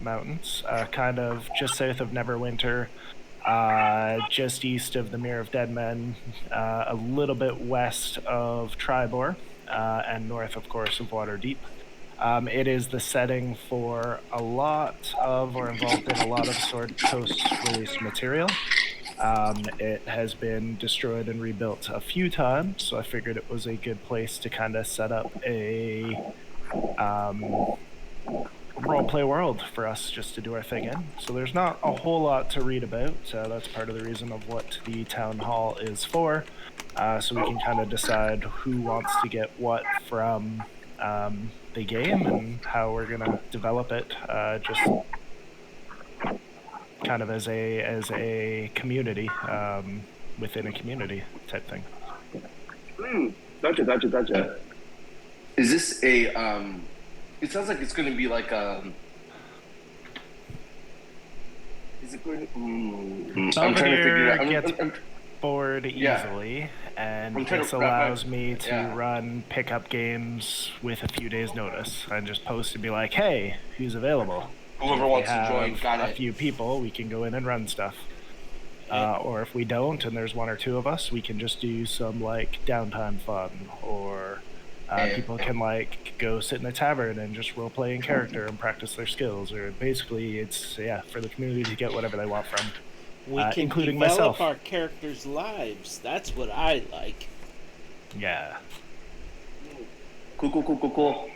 Mountains, kind of just south of Neverwinter, just east of the Mirror of Dead Men, a little bit west of Tribor, and north, of course, of Waterdeep. It is the setting for a lot of, or involved in a lot of Sword Coast released material. It has been destroyed and rebuilt a few times, so I figured it was a good place to kind of set up a um, role play world for us just to do our thing in. So there's not a whole lot to read about. That's part of the reason of what the town hall is for. So we can kind of decide who wants to get what from the game and how we're gonna develop it. Just kind of as a community within a community type thing. Gotcha. Is this a it sounds like it's going to be like is it going I'm trying to figure it out. Gets bored Yeah. easily, and I'm trying this to wrap my allows me to yeah. run pickup games with a few days notice and just post and be like, hey, who's available? Whoever If we wants to join, have got a it. few people, we can go in and run stuff. Or if we don't and there's one or two of us, we can just do some like downtime fun, or people can like go sit in a tavern and just role play in character and practice their skills. Or basically, it's for the community to get whatever they want from, We can including develop myself. our characters' lives. That's what I like. Yeah. Cool.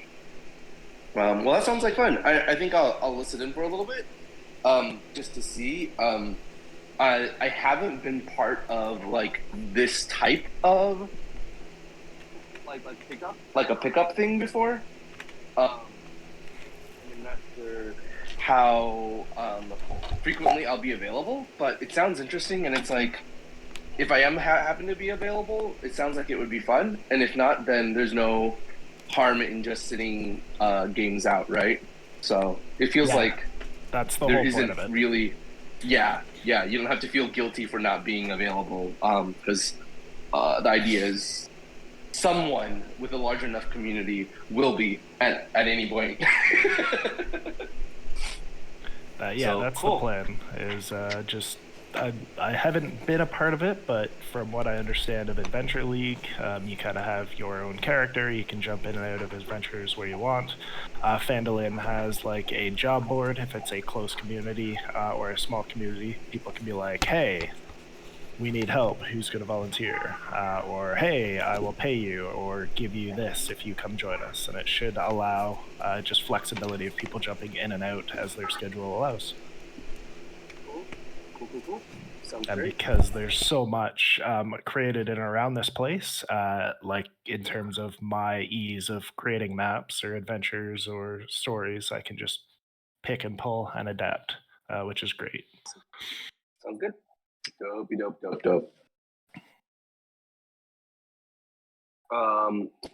Well, that sounds like fun. I think I'll listen in for a little bit, just to see. I haven't been part of like this type of like a pickup thing before. I'm not sure how frequently I'll be available, but it sounds interesting, and it's like if I am happen to be available, it sounds like it would be fun, and if not, then there's no harm in just sitting games out, right? So it feels like that's the there whole isn't point of it. really, yeah, you don't have to feel guilty for not being available, because the idea is someone with a large enough community will be at any point. So That's cool. the plan. Is just I haven't been a part of it, but from what I understand of Adventure League, you kind of have your own character. You can jump in and out of adventures where you want. Pandalin has like a job board. If it's a close community or a small community, people can be like, "Hey, we need help. Who's going to volunteer?" Or, "Hey, I will pay you or give you this if you come join us." And it should allow just flexibility of people jumping in and out as their schedule allows. Cool. Sounds And great. because there's so much created in and around this place, like in terms of my ease of creating maps or adventures or stories, I can just pick and pull and adapt, which is great. Sounds good. Dope.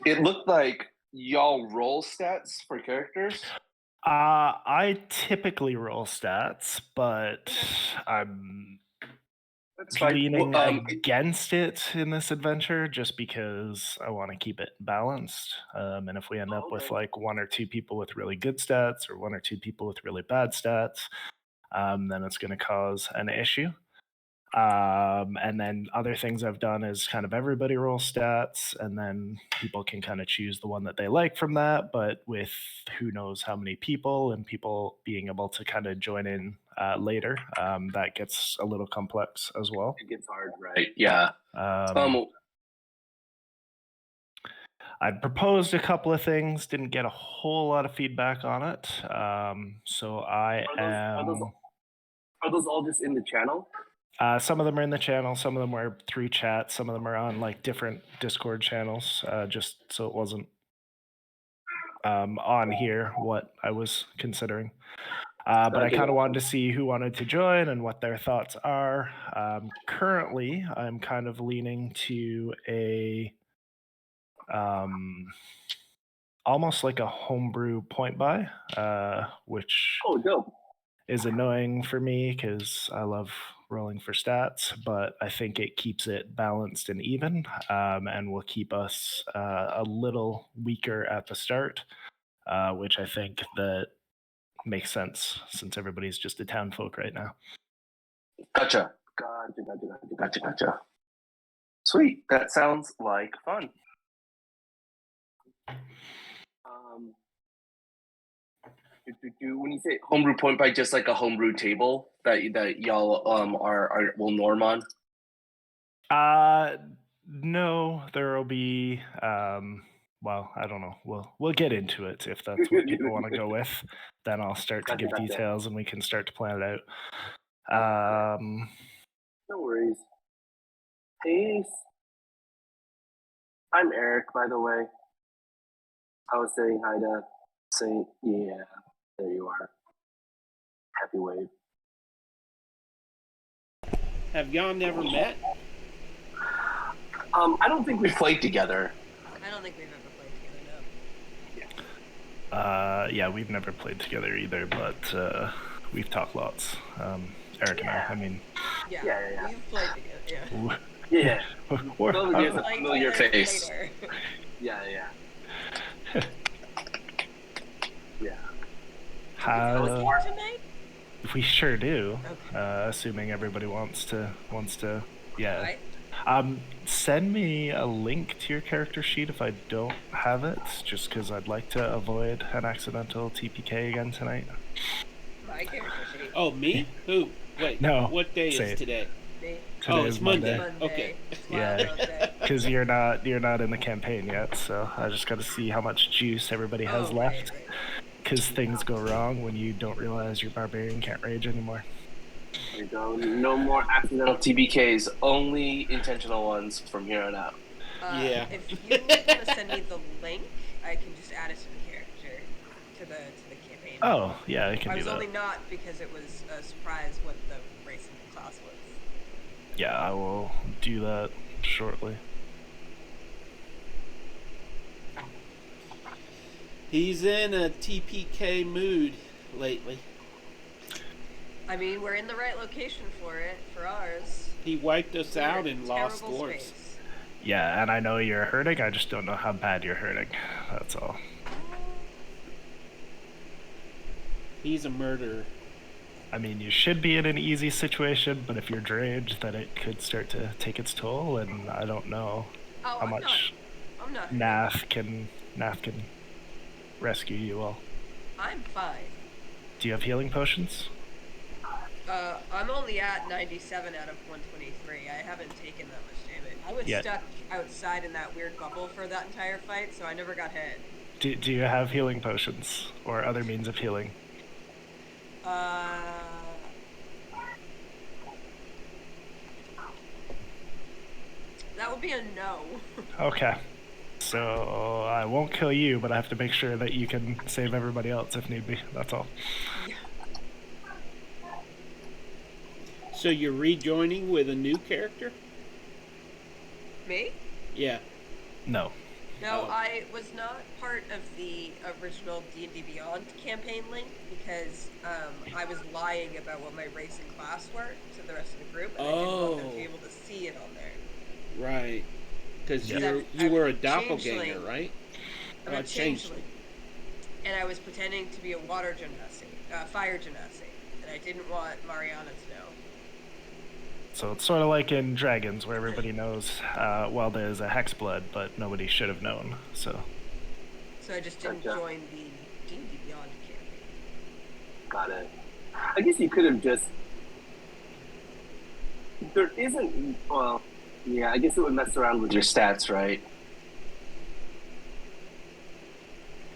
It looked like y'all roll stats for characters. I typically roll stats, but I'm That's fine. leaning Well, against it in this adventure just because I want to keep it balanced. And if we end up with like one or two people with really good stats or one or two people with really bad stats, then it's going to cause an issue. And then other things I've done is kind of everybody roll stats, and then people can kind of choose the one that they like from that. But with who knows how many people and people being able to kind of join in later, that gets a little complex as well. it gets hard, right? Yeah. I proposed a couple of things, didn't get a whole lot of feedback on it. So I am. Are those all just in the channel? Some of them are in the channel, some of them are through chat, some of them are on like different Discord channels, just so it wasn't on here what I was considering. But I kind of wanted to see who wanted to join and what their thoughts are. Currently, I'm kind of leaning to a almost like a homebrew point buy, which dope. is annoying for me because I love rolling for stats, but I think it keeps it balanced and even, and will keep us a little weaker at the start, which I think that makes sense since everybody's just a town folk right now. Gotcha. Gotcha. Sweet. That sounds like fun. Um, when you say homebrew point by just like a homebrew table that y'all are will norm on. No, there will be. Well, I don't know. We'll get into it if that's what people want to go with. Then I'll start to give details and we can start to plan it out. No worries. Peace. I'm Eric, by the way. I was saying hi to Saint. Yeah, there you are. Happy wave. Have y'all never met? I don't think we've played together. I don't think we've ever played together, no. Yeah, we've never played together either, but we've talked lots. Eric and I mean. Yeah. We've played together, Yeah. We're Both of you have a familiar face. Yeah. Yeah. Tonight? We sure do. Okay. Assuming everybody wants to. Yeah. Right. Send me a link to your character sheet if I don't have it, just because I'd like to avoid an accidental TPK again tonight. My character sheet. Oh, me? Who? Wait. No. What day is today? Me. Today it's is Monday. Monday. Okay. Yeah. Because you're not in the campaign yet, so I just got to see how much juice everybody has left. Right. Because things go wrong when you don't realize your barbarian can't rage anymore. There you go. No more accidental TBKs. Only intentional ones from here on out. Yeah. If you want to send me the link, I can just add it to the character, to the campaign. Oh, yeah, I can do that. I was only not because it was a surprise what the racing class was. Yeah, I will do that shortly. He's in a TPK mood lately. I mean, we're in the right location for it, for ours. He wiped us out in Lost Terrible Wars. space. Yeah, and I know you're hurting, I just don't know how bad you're hurting. That's all. He's a murderer. I mean, you should be in an easy situation, but if you're drained, then it could start to take its toll, and I don't know how much I'm not Nath can rescue you all. I'm fine. Do you have healing potions? I'm only at 97 out of 123. I haven't taken that much damage. I was stuck outside in that weird bubble for that entire fight, so I never got hit. Do you have healing potions or other means of healing? That would be a no. Okay. So I won't kill you, but I have to make sure that you can save everybody else if need be. That's all. Yeah. So you're rejoining with a new character? Me? Yeah. No. No, I was not part of the original D&D Beyond campaign link because I was lying about what my race and class were to the rest of the group, and I didn't want them to be able to see it on there. Right. Because you were a doppelganger, right? I'm a changeling. And I was pretending to be a fire genasi, and I didn't want Mariana to know. So it's sort of like in Dragons, where everybody knows, well, there's a hexblood, but nobody should have known, so... So I just didn't join the D&D Beyond campaign. Got it. I guess you could have just... There isn't... Well, yeah, I guess it would mess around with your stats, right?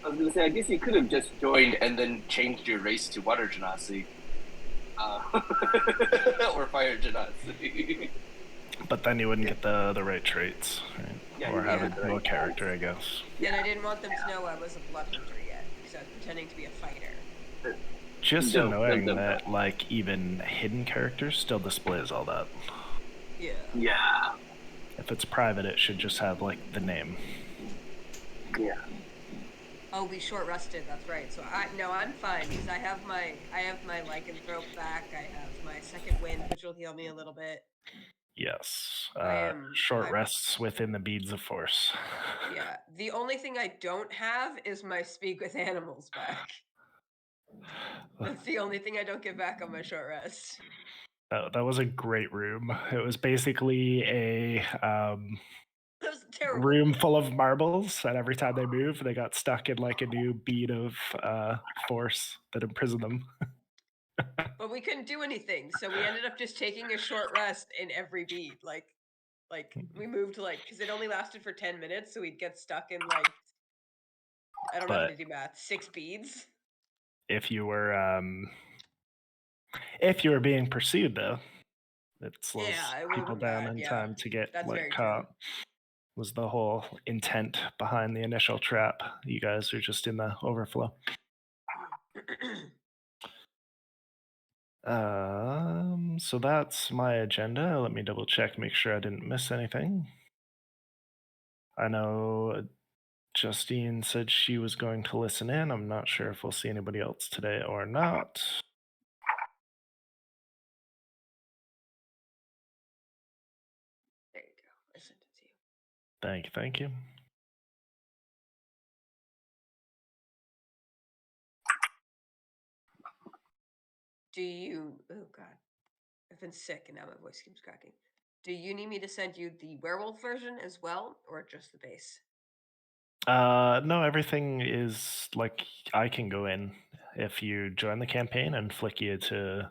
I was going to say, I guess you could have just joined and then changed your race to Water Genasi. Or Fire Genasi. But then you wouldn't get the right traits, right? Yeah, or have no character, I guess. And I didn't want them to know I was a blood hunter yet, because I was pretending to be a fighter. Just knowing that, like, even hidden characters still displays all that. Yeah. Yeah. If it's private, it should just have, like, the name. Yeah. Oh, we short rested. That's right. So I'm fine because I have my lycanthrope back. I have my second wind, which will heal me a little bit. Yes. Short rests within the beads of force. Yeah. The only thing I don't have is my speak with animals back. That's the only thing I don't get back on my short rest. That was a great room. It was basically a That was terrible. room full of marbles, and every time they moved, they got stuck in like a new bead of force that imprisoned them. But we couldn't do anything, so we ended up just taking a short rest in every beat. Like we moved because it only lasted for 10 minutes, so we'd get stuck in I don't know how But to do math, 6 beads. if you were being pursued, though, it slows Yeah, it people wouldn't down bad. in Yeah, time to get that's like very true. caught. Was the whole intent behind the initial trap. You guys are just in the overflow. So that's my agenda. Let me double check, make sure I didn't miss anything. I know Justine said she was going to listen in. I'm not sure if we'll see anybody else today or not. There you go. I sent it to you. Thank you. Do you? Oh God, I've been sick and now my voice keeps cracking. Do you need me to send you the werewolf version as well, or just the base? No, everything is like I can go in if you join the campaign and flick you to.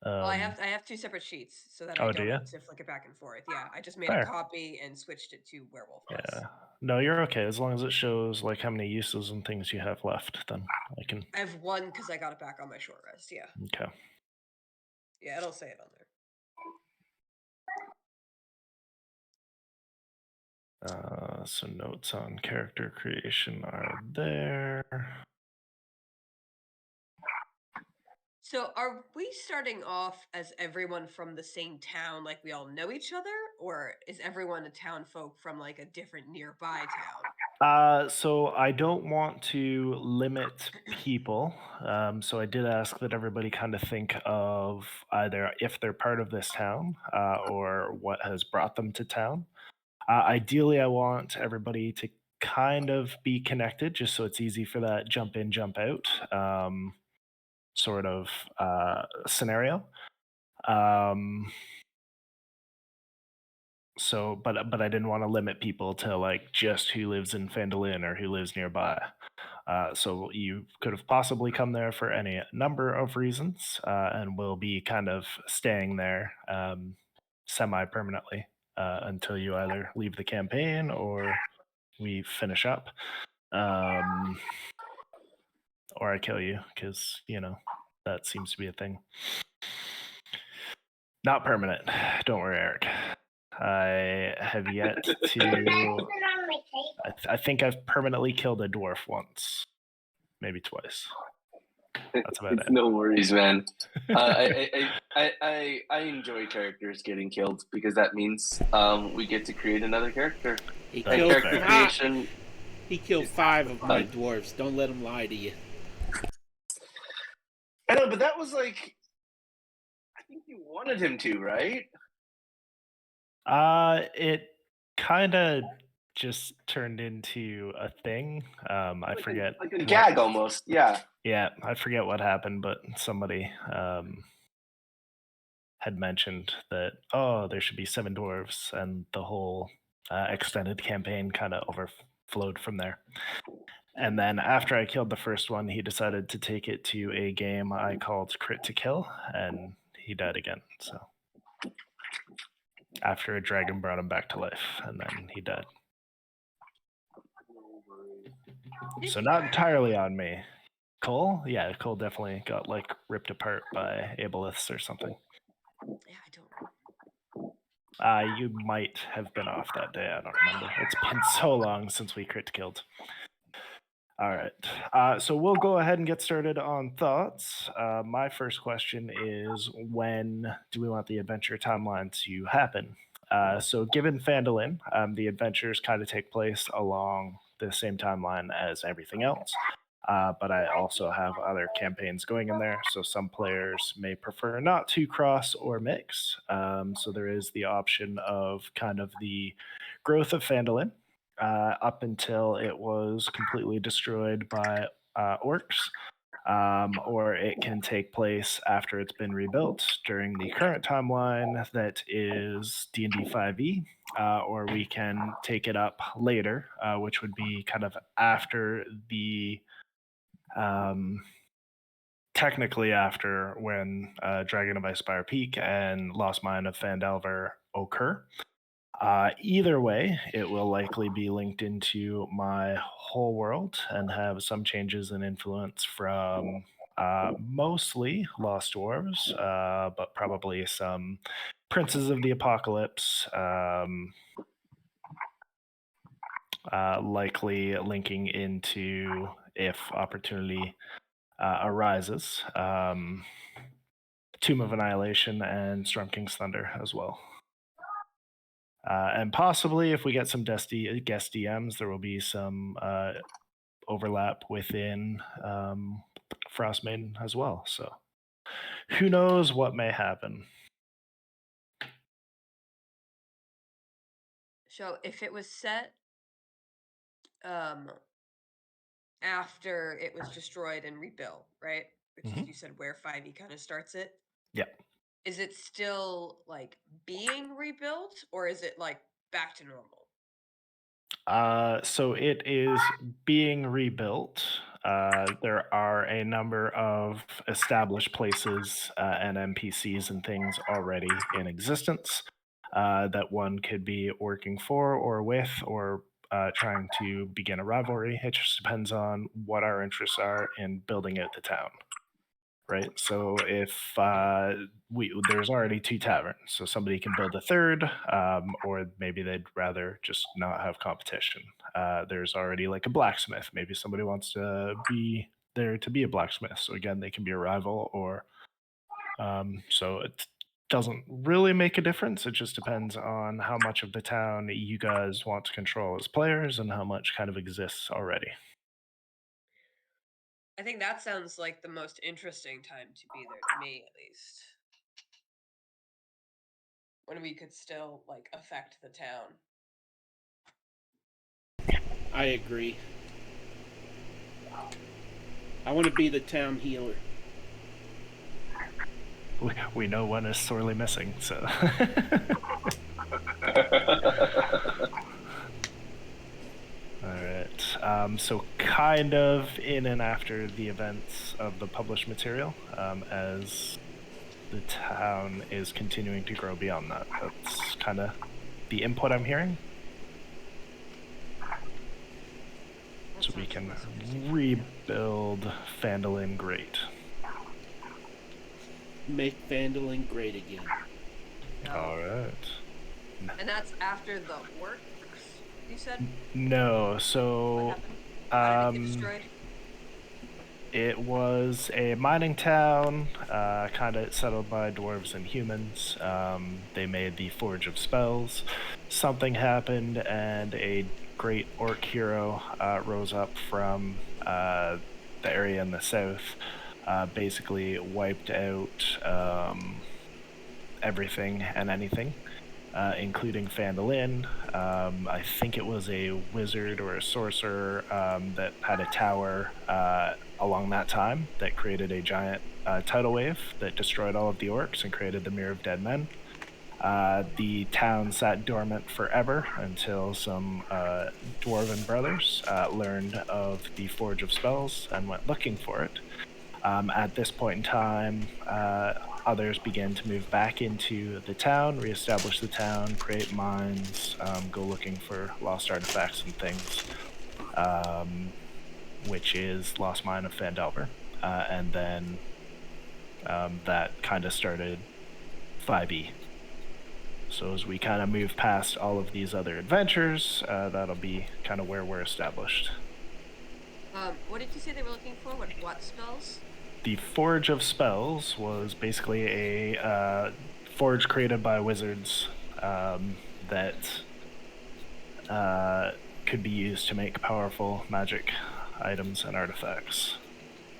Well, I have 2 separate sheets so that I Oh, do don't you? have to flick it back and forth. Yeah, I just made a Fair. copy and switched it to werewolf. Yeah. No, you're okay as long as it shows like how many uses and things you have left. Then I can. I have 1 because I got it back on my short rest. Yeah, Okay. yeah, it'll say it on there. So notes on character creation are there. So are we starting off as everyone from the same town, like we all know each other, or is everyone a town folk from like a different nearby town? So I don't want to limit people. So I did ask that everybody kind of think of either if they're part of this town or what has brought them to town. Ideally, I want everybody to kind of be connected, just so it's easy for that jump in, jump out sort of scenario. So, but I didn't want to limit people to like just who lives in Pandalin or who lives nearby. So you could have possibly come there for any number of reasons, and will be kind of staying there semi-permanently until you either leave the campaign or we finish up, or I kill you because that seems to be a thing. Not permanent. Don't worry, Eric. I have yet to. I think I've permanently killed a dwarf once, maybe twice. That's about it. No worries, man. I enjoy characters getting killed because that means we get to create another character. He That's killed fair. Creation. He killed 5 of my dwarves. Don't let him lie to you. I know, but that was like, I think you wanted him to, right? It kind of just turned into a thing. I forget. Like a gag almost, yeah. Yeah, I forget what happened, but somebody had mentioned that, there should be 7 dwarves, and the whole extended campaign kind of overflowed from there. And then after I killed the first one, he decided to take it to a game I called Crit to Kill, and he died again. So after a dragon brought him back to life, and then he died. So not entirely on me. Cole? Yeah, Cole definitely got like ripped apart by Aboleths or something. Yeah, I don't. You might have been off that day. I don't remember. It's been so long since we crit killed. All right. So we'll go ahead and get started on thoughts. My first question is, when do we want the adventure timeline to happen? So given Pandalin, the adventures kind of take place along the same timeline as everything else. But I also have other campaigns going in there, so some players may prefer not to cross or mix. So there is the option of kind of the growth of Pandalin up until it was completely destroyed by orcs. or it can take place after it's been rebuilt during the current timeline that is D&D 5e, or we can take it up later, which would be kind of after the technically after when Dragon of Icespire Peak and Lost Mine of Phandelver occur. Either way, it will likely be linked into my whole world and have some changes in influence from mostly Lost Dwarves, but probably some Princes of the Apocalypse, likely linking into, if opportunity arises, Tomb of Annihilation and Storm King's Thunder as well. And possibly, if we get some guest DMs, there will be some overlap within Frost Maiden as well. So, who knows what may happen? So, if it was set after it was destroyed and rebuilt, right? Which is, you said, where 5e kind of starts it. Yeah. Is it still like being rebuilt, or is it like back to normal? So it is being rebuilt. There are a number of established places and NPCs and things already in existence that one could be working for or with or trying to begin a rivalry. It just depends on what our interests are in building out the town. Right. So if there's already 2 taverns, so somebody can build a third, or maybe they'd rather just not have competition. There's already like a blacksmith. Maybe somebody wants to be there to be a blacksmith. So again, they can be a rival, or so it doesn't really make a difference. It just depends on how much of the town you guys want to control as players and how much kind of exists already. I think that sounds like the most interesting time to be there, to me at least. When we could still like affect the town. I agree. I want to be the town healer. We know one is sorely missing, so. All right. So kind of in and after the events of the published material, as the town is continuing to grow beyond that. That's kind of the input I'm hearing. So we can rebuild Pandalin great. Make Pandalin great again. All right. And that's after the orcs, you said? No, What so happened? How did it get destroyed? it was a mining town, kind of settled by dwarves and humans. They made the Forge of Spells. Something happened, and a great orc hero rose up from the area in the south, basically wiped out everything and anything, including Pandalin. I think it was a wizard or a sorcerer that had a tower along that time that created a giant tidal wave that destroyed all of the orcs and created the Mirror of Dead Men. The town sat dormant forever until some dwarven brothers learned of the Forge of Spells and went looking for it. At this point in time, others began to move back into the town, reestablish the town, create mines, go looking for lost artifacts and things, which is Lost Mine of Phandelver. And then that kind of started 5e. So as we kind of move past all of these other adventures, that'll be kind of where we're established. What did you say they were looking for? What spells? The Forge of Spells was basically a forge created by wizards that could be used to make powerful magic items and artifacts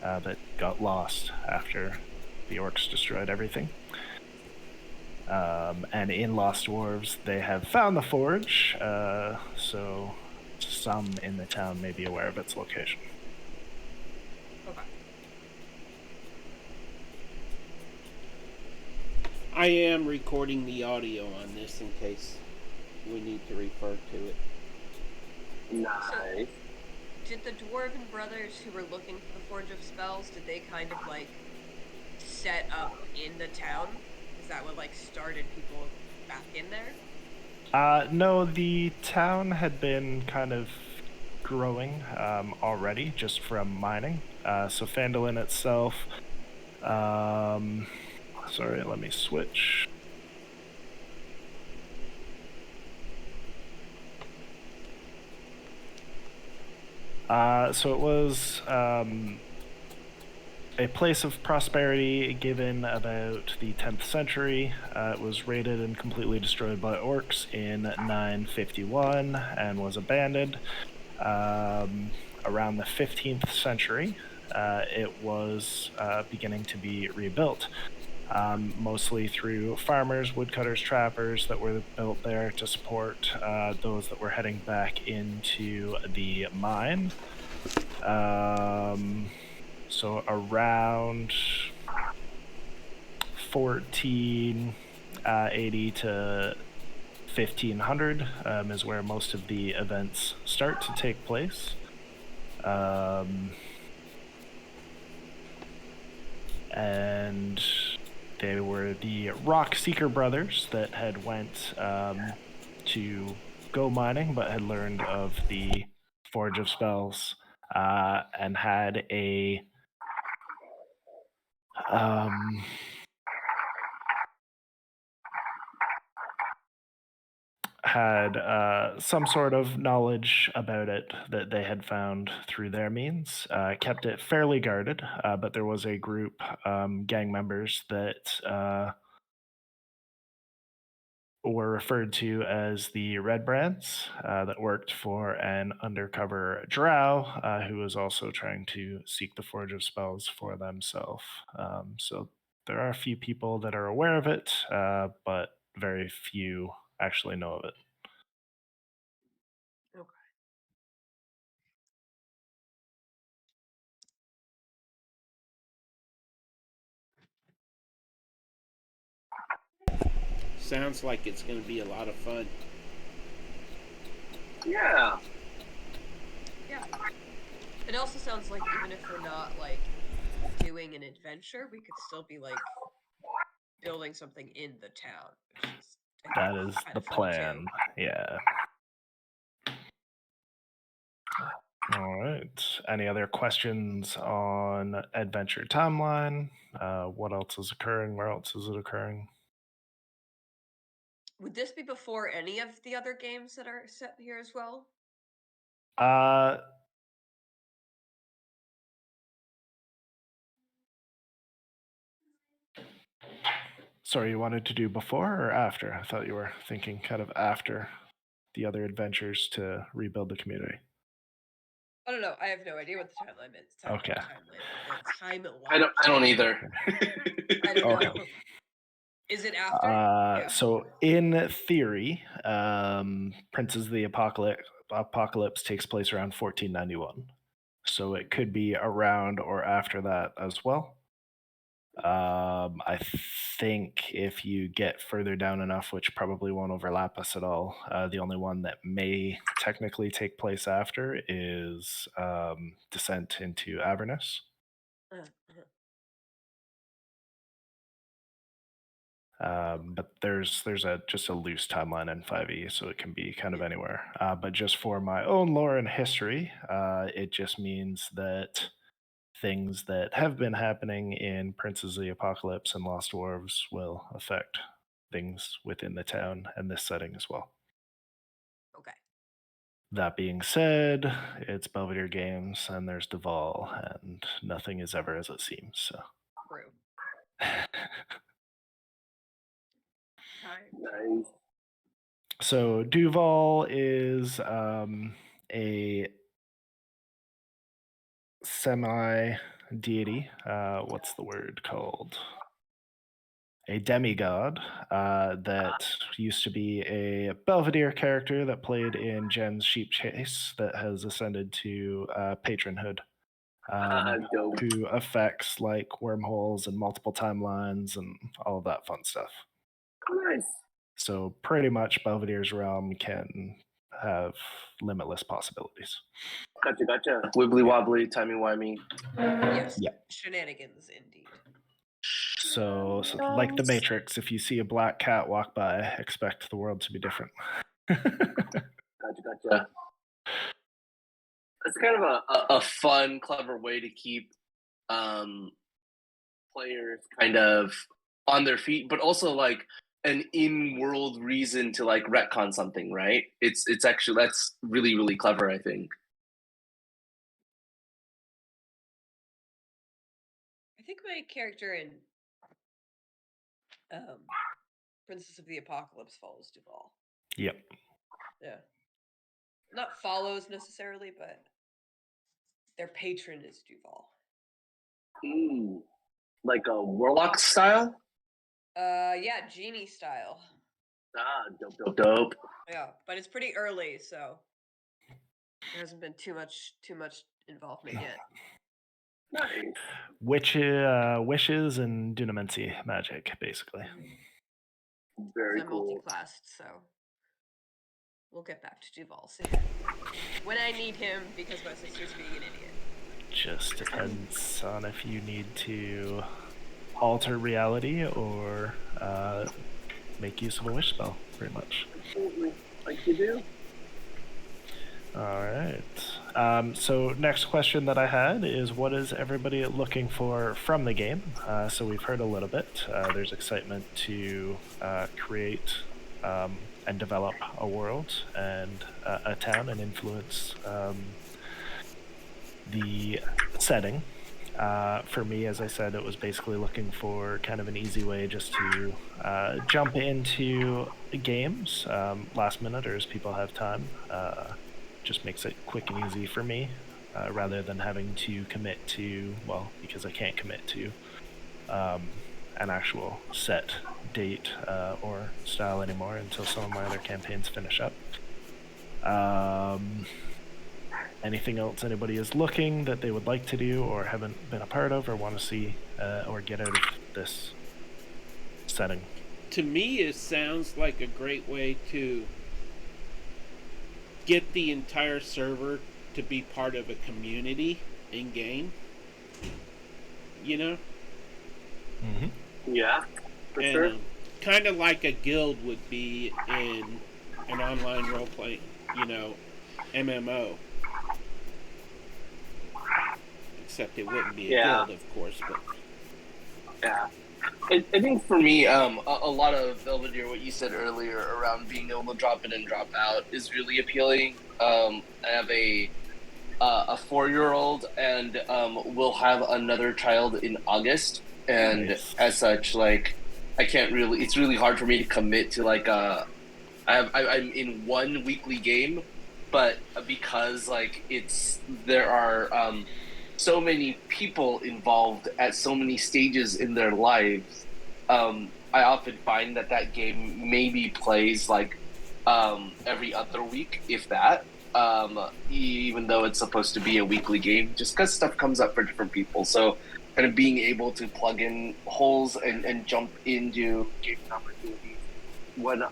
that got lost after the orcs destroyed everything. And in Lost Dwarves, they have found the forge, so some in the town may be aware of its location. Okay. I am recording the audio on this in case we need to refer to it. Nice. Did the Dwarven brothers who were looking for the Forge of Spells, did they kind of like set up in the town? Is that what like started people back in there? No, the town had been kind of growing already just from mining. So Fandolin itself. Sorry, let me switch. So it was a place of prosperity given about the 10th century. It was raided and completely destroyed by orcs in 951 and was abandoned. Around the 15th century, it was beginning to be rebuilt, mostly through farmers, woodcutters, trappers that were built there to support those that were heading back into the mine. So around 1480 to 1500 is where most of the events start to take place. And they were the Rock Seeker brothers that had went to go mining, but had learned of the Forge of Spells and had a some sort of knowledge about it that they had found through their means. Kept it fairly guarded, but there was a group, gang members, that were referred to as the Red Brands, that worked for an undercover drow who was also trying to seek the Forge of Spells for themselves. So there are a few people that are aware of it, but very few actually know of it. Okay. Sounds like it's going to be a lot of fun. Yeah. Yeah. It also sounds like even if we're not like doing an adventure, we could still be like building something in the town, which is That is kind the of fun plan. too. Yeah. All right. Any other questions on adventure timeline? What else is occurring? Where else is it occurring? Would this be before any of the other games that are set here as well? Uh, sorry, you wanted to do before or after? I thought you were thinking kind of after the other adventures to rebuild the community. I don't know. I have no idea what the timeline is. Okay. I don't either. I don't Okay. know. Is it after? Yeah. So in theory, Princes of the Apocalypse takes place around 1491. So it could be around or after that as well. I think if you get further down enough, which probably won't overlap us at all, the only one that may technically take place after is Descent into Avernus. Uh-huh. But there's just a loose timeline in 5e, so it can be kind of anywhere. But just for my own lore and history, it just means that things that have been happening in Princes of the Apocalypse and Lost Dwarves will affect things within the town and this setting as well. Okay. That being said, it's Belvedere Games and there's Duval, and nothing is ever as it seems. So. True. Nice. So Duval is a semi deity. What's the word called? A demigod that used to be a Belvedere character that played in Jen's Sheep Chase that has ascended to patronhood. Dope. who affects like wormholes and multiple timelines and all of that fun stuff. Nice. So pretty much Belvedere's realm can have limitless possibilities. Gotcha. Wibbly wobbly, timey wimey. Yes. Yeah. Shenanigans, indeed. So like the Matrix, if you see a black cat walk by, expect the world to be different. Gotcha. That's kind of a fun, clever way to keep players kind of on their feet, but also like an in-world reason to like retcon something, right? It's actually, that's really, really clever, I think. I think my character in Princess of the Apocalypse follows Duval. Yep. Yeah. Not follows necessarily, but their patron is Duval. Like a warlock style? Yeah, genie style. Dope. Yeah, but it's pretty early, so there hasn't been too much involvement yet. Nice. Wishes and Dunamancy magic, basically. Very I'm cool. multi-classed, so we'll get back to Duval soon. When I need him, because my sister's being an idiot. Just depends on if you need to alter reality or make use of a wish spell, pretty much. Absolutely. Like you do. All right. So next question that I had is, what is everybody looking for from the game? So we've heard a little bit. There's excitement to create and develop a world and a town and influence the setting. For me, as I said, it was basically looking for kind of an easy way just to jump into games last minute or as people have time. Just makes it quick and easy for me rather than having to commit to, well, because I can't commit to an actual set date or style anymore until some of my other campaigns finish up. Anything else anybody is looking that they would like to do or haven't been a part of or want to see or get out of this setting? To me, it sounds like a great way to get the entire server to be part of a community in game. You know? Mm-hmm. Yeah, for And sure. kind of like a guild would be in an online role-playing, MMO. Except it wouldn't be a guild, of course, but... Yeah. I think for me, a lot of Belvedere, what you said earlier around being able to drop in and drop out is really appealing. I have a 4-year-old, and we'll have another child in August. And Nice. as such, like, I can't really. It's really hard for me to commit to like I'm in one weekly game, but because like there are so many people involved at so many stages in their lives, I often find that game maybe plays like every other week, if that. Even though it's supposed to be a weekly game, just because stuff comes up for different people. So kind of being able to plug in holes and jump into gaming opportunities when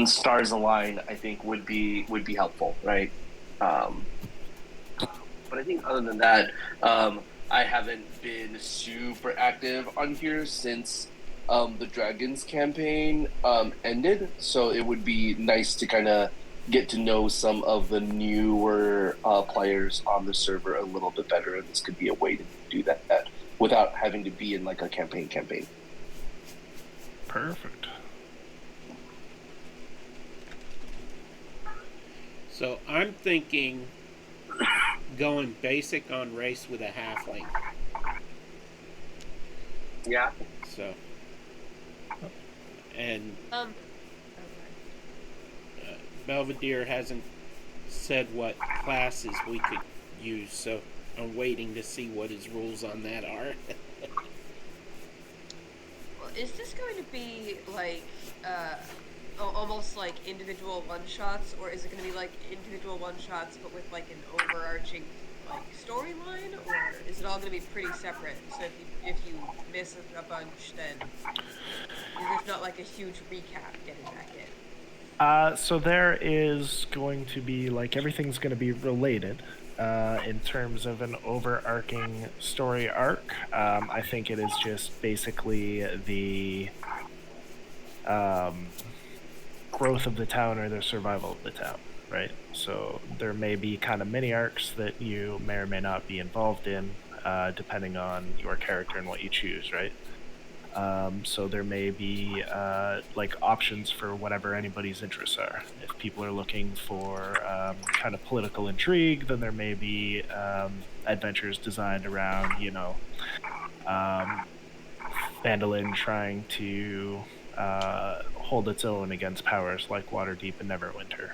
stars align, I think would be helpful, right? But I think other than that, I haven't been super active on here since the Dragons campaign ended. So it would be nice to kind of get to know some of the newer players on the server a little bit better, and this could be a way to do that without having to be in like a campaign. Perfect. So I'm thinking going basic on race with a halfling. Yeah. So, and Belvedere hasn't said what classes we could use, so I'm waiting to see what his rules on that are. Well, is this going to be like almost like individual one shots, or is it going to be like individual one shots but with like an overarching like storyline, or is it all going to be pretty separate? So if you miss a bunch, then there's not like a huge recap getting back in. So there is going to be, like, everything's going to be related in terms of an overarching story arc. I think it is just basically the growth of the town or the survival of the town, right? So there may be kind of mini arcs that you may or may not be involved in, depending on your character and what you choose, right? So there may be like options for whatever anybody's interests are. If people are looking for kind of political intrigue, then there may be adventures designed around, you know, Pandalin trying to hold its own against powers like Waterdeep and Neverwinter.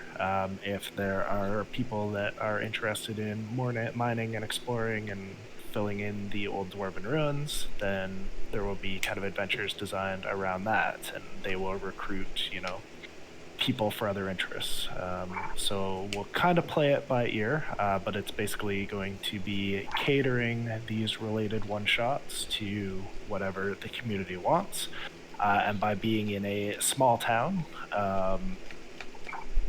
If there are people that are interested in more mining and exploring and filling in the old dwarven ruins, then there will be kind of adventures designed around that, and they will recruit, you know, people for other interests. So we'll kind of play it by ear, but it's basically going to be catering these related one-shots to whatever the community wants. And by being in a small town,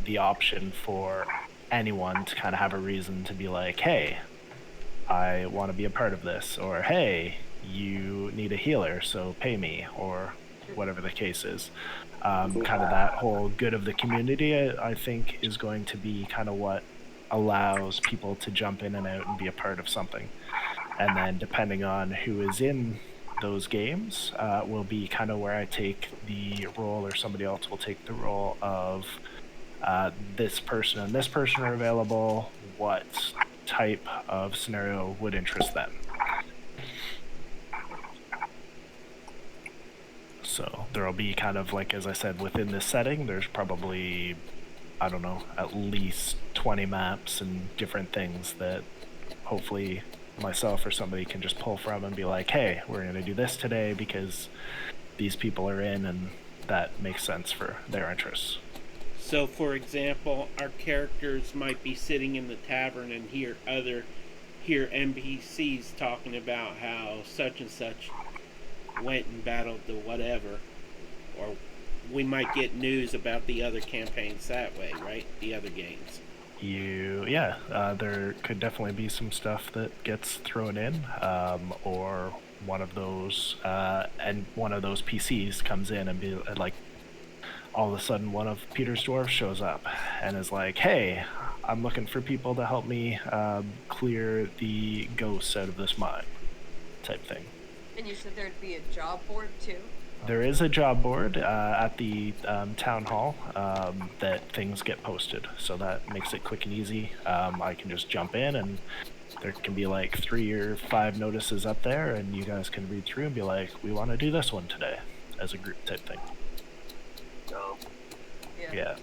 the option for anyone to kind of have a reason to be like, hey, I want to be a part of this, or hey, you need a healer, so pay me, or whatever the case is. Kind of that whole good of the community, I think, is going to be kind of what allows people to jump in and out and be a part of something. And then depending on who is in those games will be kind of where I take the role, or somebody else will take the role of this person and this person are available. What type of scenario would interest them? So there'll be kind of, like, as I said, within this setting, there's probably, I don't know, at least 20 maps and different things that hopefully myself or somebody can just pull from and be like, hey, we're going to do this today because these people are in and that makes sense for their interests. So, for example, our characters might be sitting in the tavern and hear NPCs talking about how such and such went and battled the whatever, or we might get news about the other campaigns that way, right? The other games. There could definitely be some stuff that gets thrown in, or one of those PCs comes in and be like, all of a sudden one of Peter's dwarves shows up and is like, hey, I'm looking for people to help me clear the ghosts out of this mine, type thing. And you said there'd be a job board too? There is a job board at the town hall that things get posted, so that makes it quick and easy. I can just jump in, and there can be like 3 or 5 notices up there, and you guys can read through and be like, we want to do this one today, as a group type thing. So, Yeah.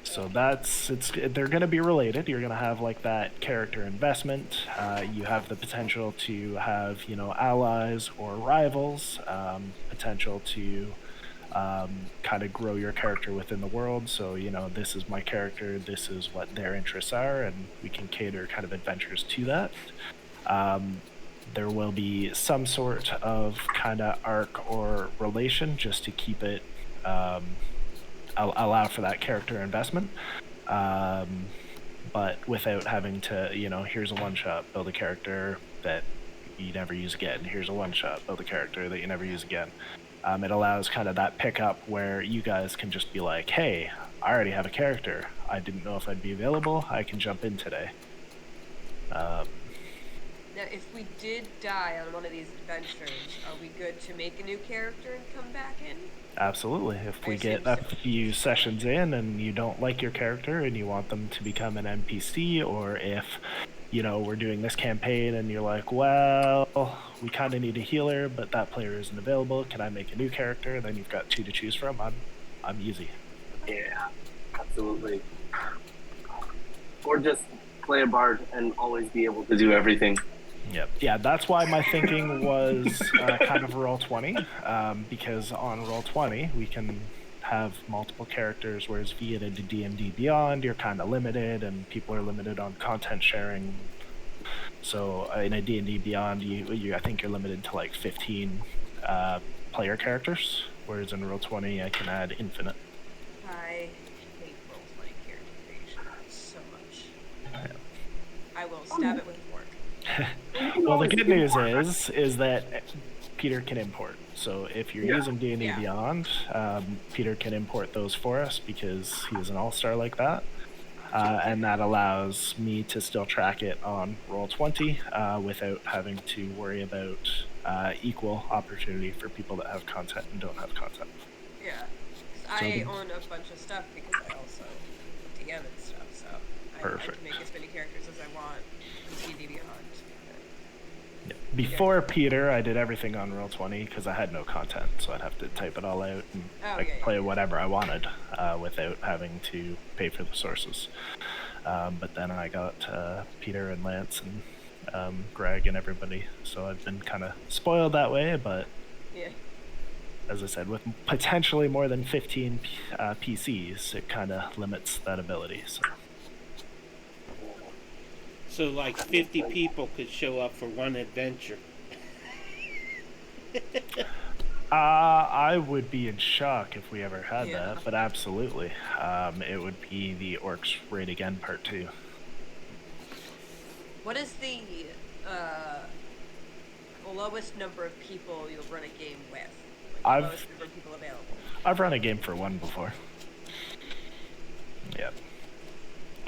So they're going to be related. You're going to have like that character investment. You have the potential to have, you know, allies or rivals, potential to kind of grow your character within the world. So, you know, this is my character, this is what their interests are, and we can cater kind of adventures to that. There will be some sort of kind of arc or relation just to keep it allow for that character investment, but without having to, you know, here's a one-shot, build a character that you never use again. Here's a one-shot, build a character that you never use again. It allows kind of that pickup where you guys can just be like, hey, I already have a character. I didn't know if I'd be available. I can jump in today. Now, if we did die on one of these adventures, are we good to make a new character and come back in? Absolutely. If we get a few sessions in and you don't like your character and you want them to become an NPC, or if, you know, we're doing this campaign and you're like, well, we kind of need a healer, but that player isn't available. Can I make a new character? Then you've got 2 to choose from. I'm easy. yeah, absolutely. Or just play a bard and always be able to do everything. Yep. Yeah, that's why my thinking was kind of Roll20, because on Roll20 we can have multiple characters, whereas via the D&D Beyond you're kind of limited, and people are limited on content sharing So in a D&D Beyond, I think you're limited to like 15 player characters, whereas in Roll20 I can add infinite. I hate Roll20 character creation so much. I will stab it with a fork. Well, the good news is that Peter can import. So if you're using D&D Yeah. Beyond, Peter can import those for us because he's an all-star like that. And that allows me to still track it on Roll20 without having to worry about equal opportunity for people that have content and don't have content. Yeah. 'Cause I own a bunch of stuff because I also DM and stuff, so I can make as many characters as I want in D&D Beyond. Before Peter, I did everything on Roll20 because I had no content, so I'd have to type it all out and play whatever I wanted without having to pay for the sources. But then I got Peter and Lance and Greg and everybody, so I've been kind of spoiled that way, but as I said, with potentially more than 15 PCs, it kind of limits that ability. So like 50 people could show up for one adventure. I would be in shock if we ever had that, but absolutely. It would be the Orcs Raid Again Part 2. What is the lowest number of people you'll run a game with? Like the lowest number of people available? I've run a game for one before. Yep.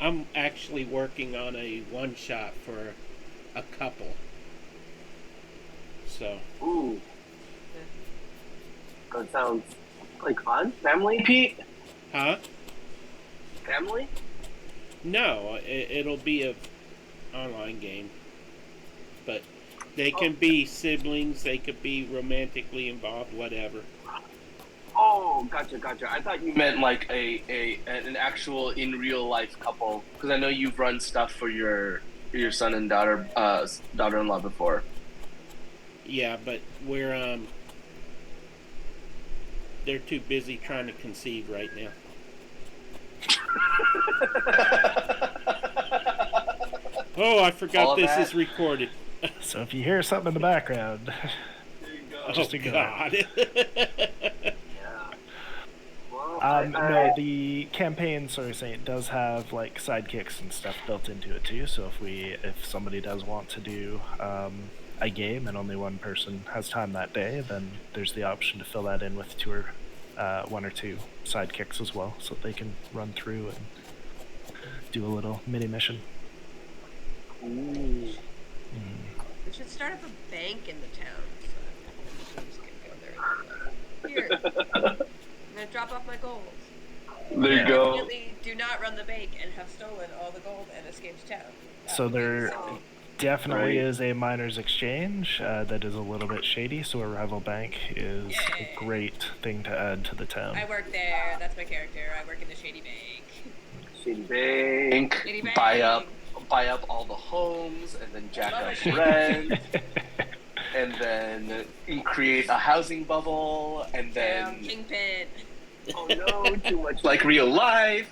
I'm actually working on a one-shot for a couple. So. Ooh. That sounds like fun. Family, Pete? Huh? Family? No, it'll be a online game. But they can be siblings, they could be romantically involved, whatever. Oh, gotcha. I thought you meant like an actual in real life couple, because I know you've run stuff for your son and daughter-in-law before. Yeah, but we're they're too busy trying to conceive right now. Oh, I forgot this is recorded. So if you hear something in the background, there you go. Just oh God. No, the campaign, Saint, does have like sidekicks and stuff built into it too. So if somebody does want to do a game and only one person has time that day, then there's the option to fill that in with one or two sidekicks as well, so they can run through and do a little mini mission. We should start up a bank in the town. So I'm just gonna go there. Here, I'm gonna drop off my gold. There you go. Definitely do not run the bank and have stolen all the gold and escaped town. So there definitely is a miner's exchange that is a little bit shady, so a rival bank is a great thing to add to the town. I work there. That's my character. I work in the shady bank. Shady bank. Shady bank. Buy up all the homes and then jack up rent. And then create a housing bubble and then kingpin. Oh no, too much like real life.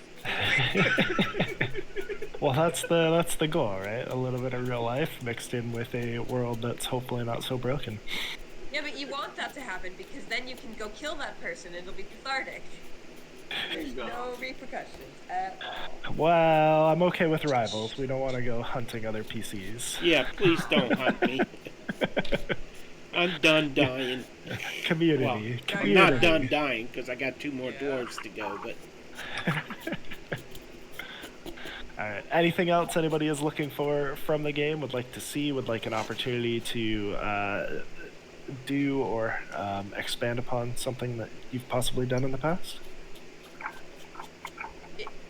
Well, that's the goal, right? A little bit of real life mixed in with a world that's hopefully not so broken. Yeah, but you want that to happen because then you can go kill that person and it'll be cathartic. There's no repercussions at all. Well, I'm okay with rivals. We don't want to go hunting other PCs. Yeah, please don't hunt me. I'm done dying. Community. I'm not done dying because I got 2 more dwarves to go, but... Alright, anything else anybody is looking for from the game, would like to see, would like an opportunity to do or expand upon something that you've possibly done in the past?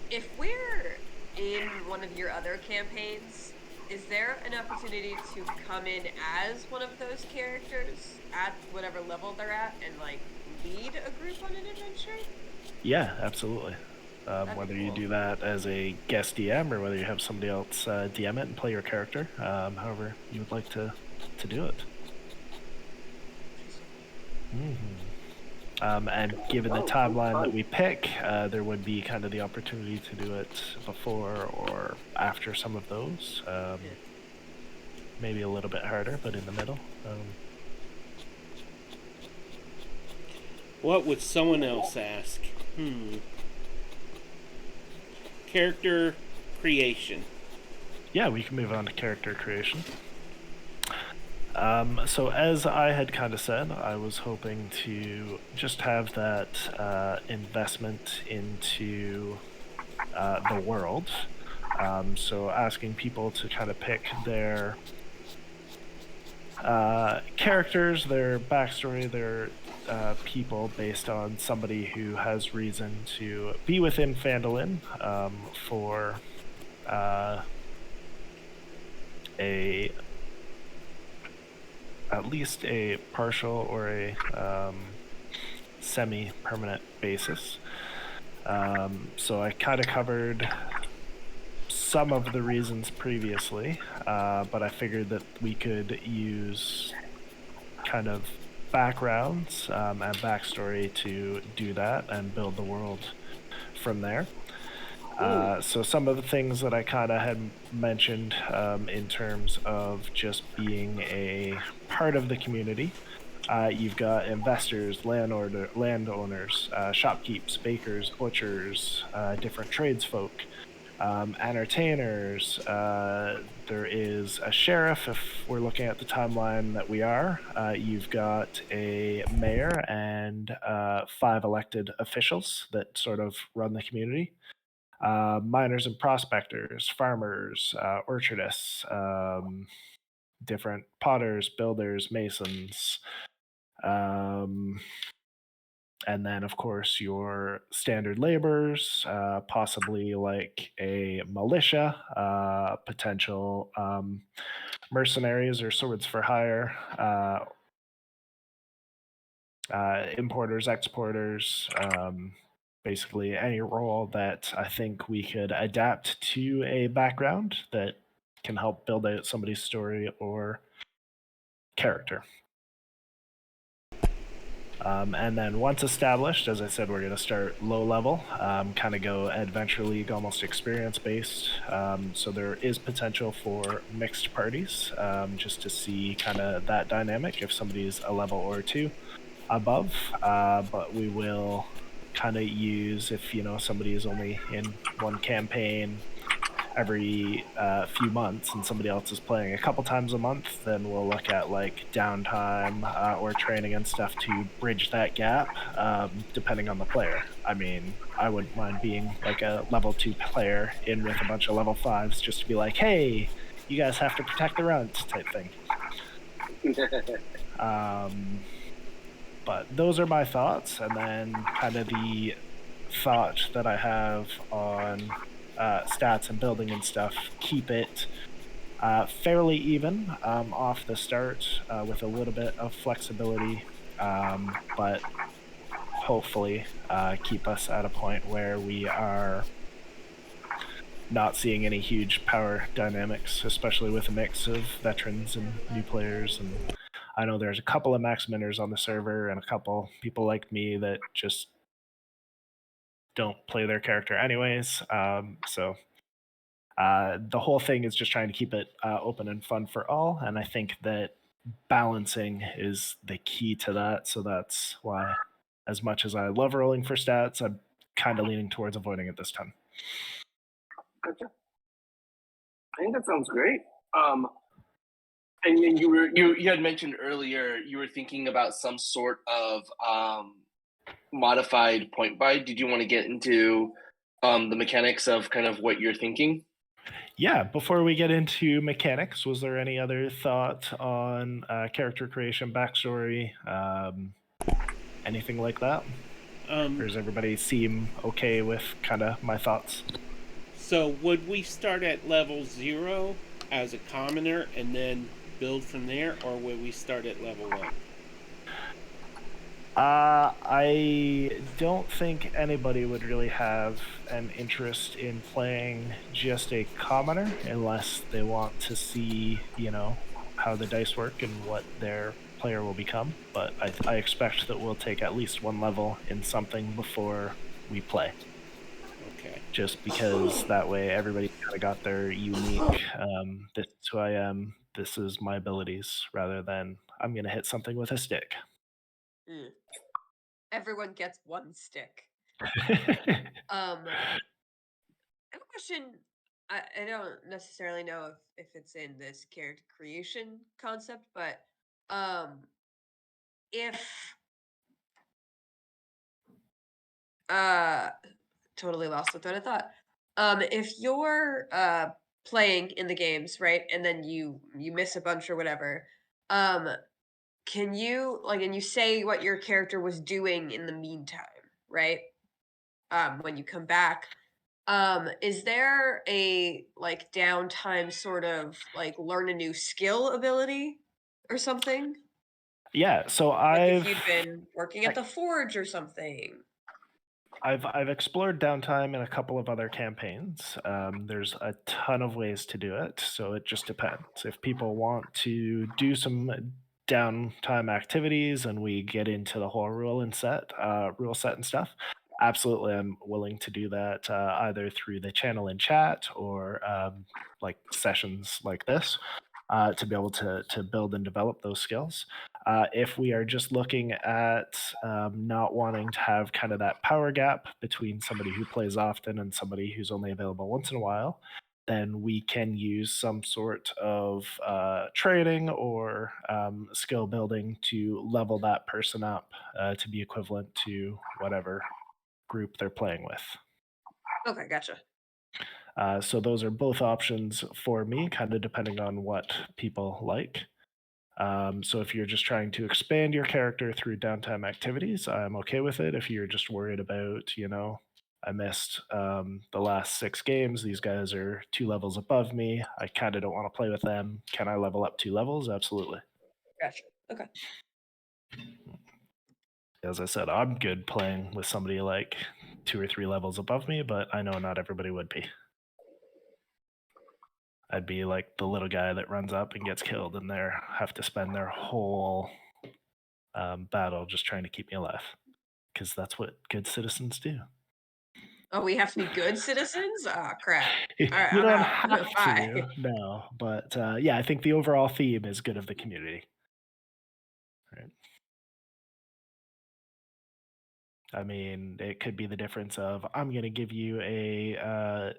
If we're in one of your other campaigns, is there an opportunity to come in as one of those characters at whatever level they're at and like lead a group on an adventure? Yeah, absolutely. Whether you do that as a guest DM or whether you have somebody else DM it and play your character, however you would like to do it. And given the timeline that we pick, there would be kind of the opportunity to do it before or after some of those. maybe a little bit harder, but in the middle. What would someone else ask? Character creation. Yeah, we can move on to character creation. So as I had kind of said, I was hoping to just have that investment into the world. So asking people to kind of pick their characters, their backstory, their people based on somebody who has reason to be within Pandalin for a at least a partial or a semi-permanent basis. So I kind of covered some of the reasons previously, but I figured that we could use kind of backgrounds and backstory to do that and build the world from there. So some of the things that I kind of had mentioned in terms of just being a part of the community. You've got investors, landowners, shopkeepers, bakers, butchers, different tradesfolk, entertainers. There is a sheriff, if we're looking at the timeline that we are. You've got a mayor and 5 elected officials that sort of run the community. Miners and prospectors, farmers, orchardists, different potters, builders, masons, and then of course your standard laborers, possibly like a militia, potential mercenaries or swords for hire, importers, exporters, basically any role that I think we could adapt to a background that can help build out somebody's story or character. And then once established, as I said, we're going to start low level, kind of go Adventure League, almost experience based. So there is potential for mixed parties, just to see kind of that dynamic if somebody's a level or 2 above. But we will kind of use, if somebody is only in one campaign every few months and somebody else is playing a couple times a month, then we'll look at like downtime or training and stuff to bridge that gap, depending on the player. I mean, I wouldn't mind being like a level 2 player in with a bunch of level 5s just to be like, hey, you guys have to protect the runt type thing. But those are my thoughts, and then kind of the thought that I have on stats and building and stuff. Keep it fairly even off the start with a little bit of flexibility, but hopefully keep us at a point where we are not seeing any huge power dynamics, especially with a mix of veterans and new players. And I know there's a couple of max minners on the server and a couple people like me that just don't play their character anyways. So the whole thing is just trying to keep it open and fun for all. And I think that balancing is the key to that. So that's why, as much as I love rolling for stats, I'm kind of leaning towards avoiding it this time. Gotcha. I think that sounds great. And then you had mentioned earlier you were thinking about some sort of modified point buy. Did you want to get into the mechanics of kind of what you're thinking? Yeah, before we get into mechanics, was there any other thought on character creation, backstory, anything like that? Or does everybody seem okay with kind of my thoughts? So would we start at level 0 as a commoner and then build from there, or would we start at level 1? I don't think anybody would really have an interest in playing just a commoner unless they want to see, how the dice work and what their player will become. But I expect that we'll take at least 1 level in something before we play. Okay. Just because that way everybody kind of got their unique, this is who I am, this is my abilities rather than I'm going to hit something with a stick. Mm. Everyone gets one stick. I have a question. I don't necessarily know if it's in this character creation concept, but if uh totally lost the thread of thought. If you're playing in the games, right, and then you miss a bunch or whatever, um, can you like and you say what your character was doing in the meantime, right? When you come back, is there a like downtime sort of like learn a new skill ability or something? Yeah, so Like if you'd been working at I- the forge or something. I've explored downtime in a couple of other campaigns. There's a ton of ways to do it, so it just depends. If people want to do some downtime activities and we get into the whole rule set and stuff, absolutely, I'm willing to do that either through the channel in chat or like sessions like this to be able to build and develop those skills. If we are just looking at not wanting to have kind of that power gap between somebody who plays often and somebody who's only available once in a while, then we can use some sort of training or skill building to level that person up to be equivalent to whatever group they're playing with. Okay, gotcha. So those are both options for me, kind of depending on what people like. So if you're just trying to expand your character through downtime activities, I'm okay with it. If you're just worried about, I missed the last 6 games, these guys are 2 levels above me, I kind of don't want to play with them. Can I level up 2 levels? Absolutely. Gotcha. Okay. As I said, I'm good playing with somebody like 2 or 3 levels above me, but I know not everybody would be. I'd be like the little guy that runs up and gets killed, and they have to spend their whole battle just trying to keep me alive, because that's what good citizens do. Oh, we have to be good citizens? Ah, crap. All right, You I'm don't out. have Bye. to, no, but yeah, I think the overall theme is good of the community. Right. I mean, it could be the difference of I'm going to give you a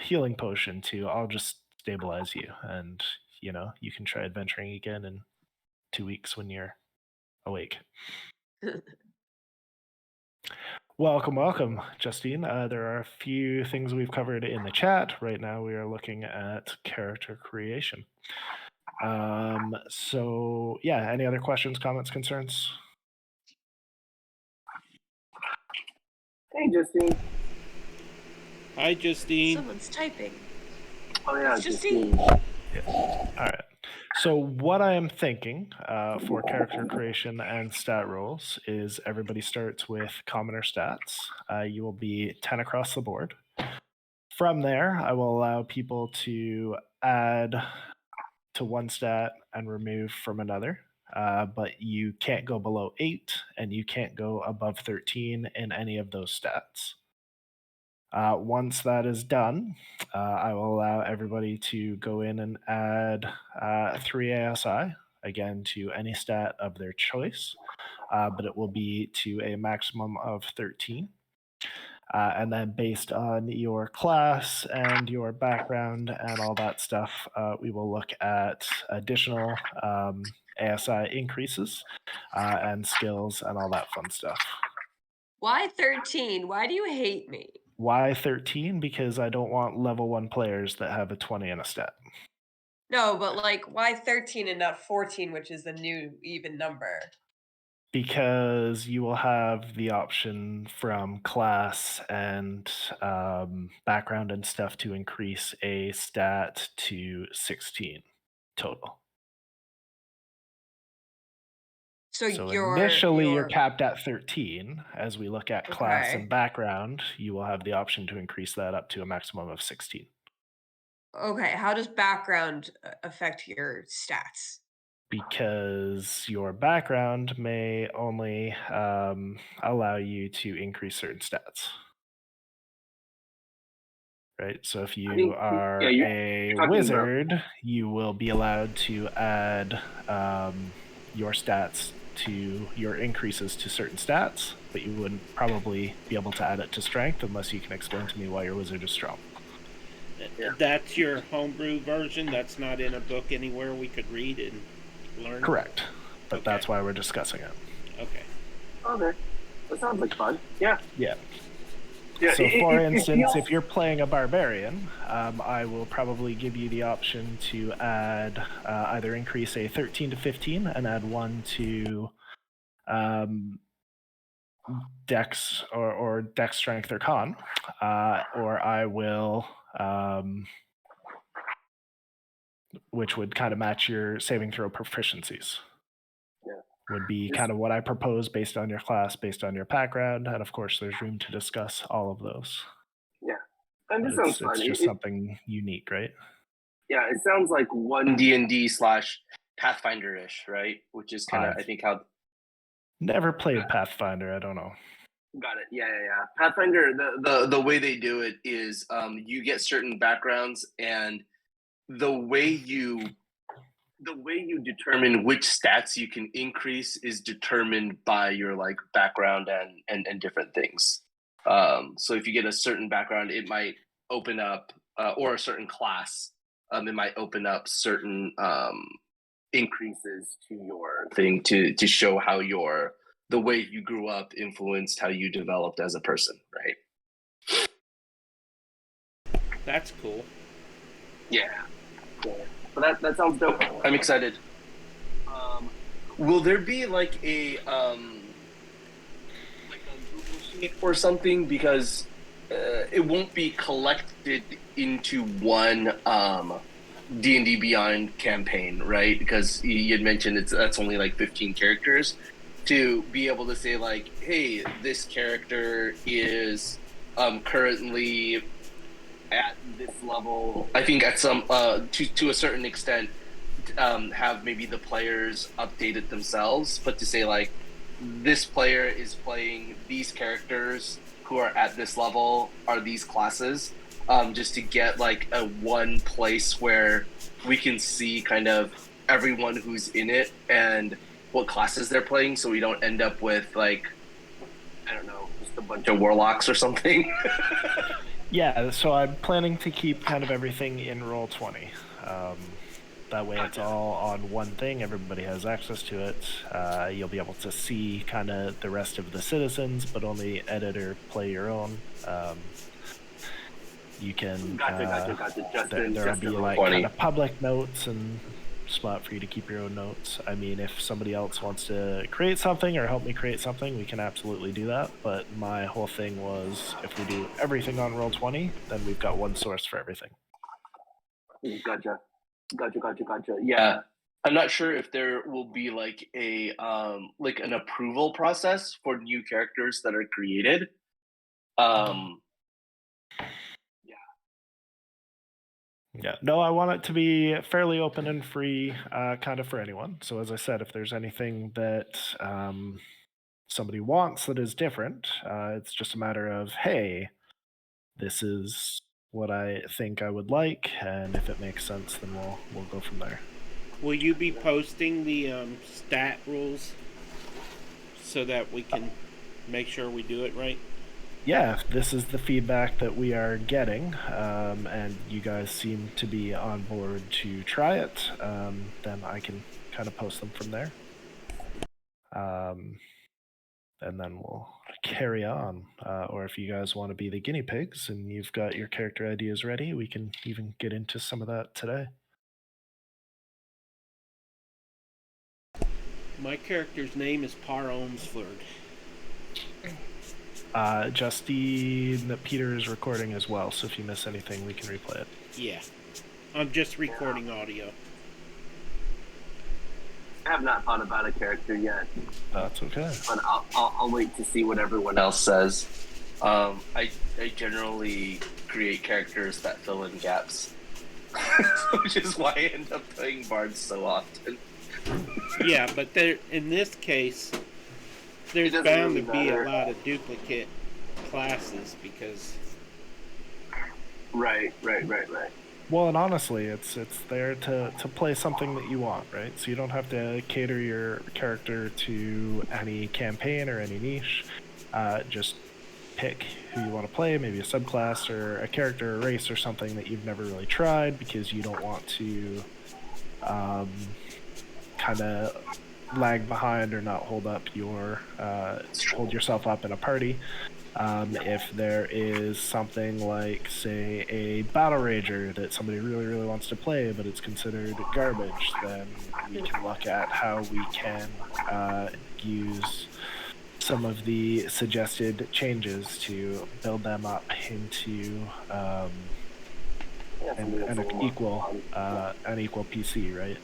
healing potion to I'll just stabilize you, and you can try adventuring again in 2 weeks when you're awake. Welcome, Justine. There are a few things we've covered in the chat. Right now, we are looking at character creation. So, yeah, any other questions, comments, concerns? Hey, Justine. Hi, Justine. Someone's typing. Oh yeah, It's Justine. Yeah. All right. So what I am thinking for character creation and stat rolls is everybody starts with commoner stats. You will be 10 across the board. From there, I will allow people to add to one stat and remove from another. But you can't go below 8 and you can't go above 13 in any of those stats. Once that is done, I will allow everybody to go in and add 3 ASI, again, to any stat of their choice, but it will be to a maximum of 13. And then based on your class and your background and all that stuff, we will look at additional ASI increases and skills and all that fun stuff. Why 13? Why do you hate me? Why 13? Because I don't want level 1 players that have a 20 in a stat. No, but like, why 13 and not 14, which is the new even number? Because you will have the option from class and background and stuff to increase a stat to 16 total. So initially, you're you're capped at 13. As we look at class okay. and background, you will have the option to increase that up to a maximum of 16. Okay, how does background affect your stats? Because your background may only allow you to increase certain stats. right? So if I you mean, are yeah, a you're talking wizard, you will be allowed to add your stats to your increases to certain stats, but you wouldn't probably be able to add it to strength unless you can explain to me why your wizard is strong. Yeah. That's your homebrew version. That's not in a book anywhere we could read and learn. Correct, but Okay. that's why we're discussing it. Okay. Okay. That sounds like fun. Yeah. Yeah. Yeah. So, for It instance, feels... if you're playing a barbarian, I will probably give you the option to add either increase a 13 to 15 and add 1 to dex or dex strength or con, or I will, which would kind of match your saving throw proficiencies. Yeah. Would be kind of what I propose based on your class, based on your background, and of course, there's room to discuss all of those. Yeah. And this But sounds fun. it's just something unique, right? Yeah, it sounds like one D&D / Pathfinder-ish, right? Which is kind of, I think, how... Never played Pathfinder. I don't know. Got it. Yeah. Pathfinder, the way they do it is you get certain backgrounds, and the way you determine which stats you can increase is determined by your like background and different things. So if you get a certain background, it might open up, or a certain class, it might open up certain increases to your thing to show how the way you grew up influenced how you developed as a person, right? That's cool. Yeah. But that sounds dope. I'm excited. Will there be like a Google sheet or something? Because it won't be collected into one D&D Beyond campaign, right? Because you had mentioned that's only like 15 characters. To be able to say like, hey, this character is currently at this level. I think at some to a certain extent, have maybe the players update it themselves, but to say like, this player is playing these characters who are at this level, are these classes, just to get like a one place where we can see kind of everyone who's in it and what classes they're playing, so we don't end up with like, I don't know, just a bunch of warlocks or something. Yeah, so I'm planning to keep kind of everything in Roll20. That way it's all on one thing. Everybody has access to it. You'll be able to see kind of the rest of the citizens, but only edit or play your own. You can... Gotcha. There'll be like kind of public notes and spot for you to keep your own notes. I mean, if somebody else wants to create something or help me create something, we can absolutely do that. But my whole thing was, if we do everything on Roll20, then we've got one source for everything. Gotcha. Yeah, I'm not sure if there will be like a like an approval process for new characters that are created. Yeah, no, I want it to be fairly open and free, kind of for anyone. So as I said, if there's anything that somebody wants that is different, it's just a matter of, hey, this is what I think I would like, and if it makes sense, then we'll go from there. Will you be posting the stat rules so that we can make sure we do it right? Yeah, if this is the feedback that we are getting, and you guys seem to be on board to try it, then I can kind of post them from there. And then we'll carry on. Or if you guys want to be the guinea pigs and you've got your character ideas ready, we can even get into some of that today. My character's name is Par Ohmsford. Justine, Peter is recording as well, so if you miss anything, we can replay it. Yeah. I'm just recording audio. I have not thought about a character yet. That's okay. But I'll wait to see what everyone else says. I generally create characters that fill in gaps, which is why I end up playing bards so often. Yeah, but there, in this case, there's bound to be a lot of duplicate classes because Right. Well, and honestly, it's there to play something that you want, right? So you don't have to cater your character to any campaign or any niche. Just pick who you want to play, maybe a subclass or a character or race or something that you've never really tried because you don't want to kind of lag behind or not hold yourself up in a party. If there is something like, say, a battle rager that somebody really, really wants to play, but it's considered garbage, then we can look at how we can use some of the suggested changes to build them up into an equal PC, right?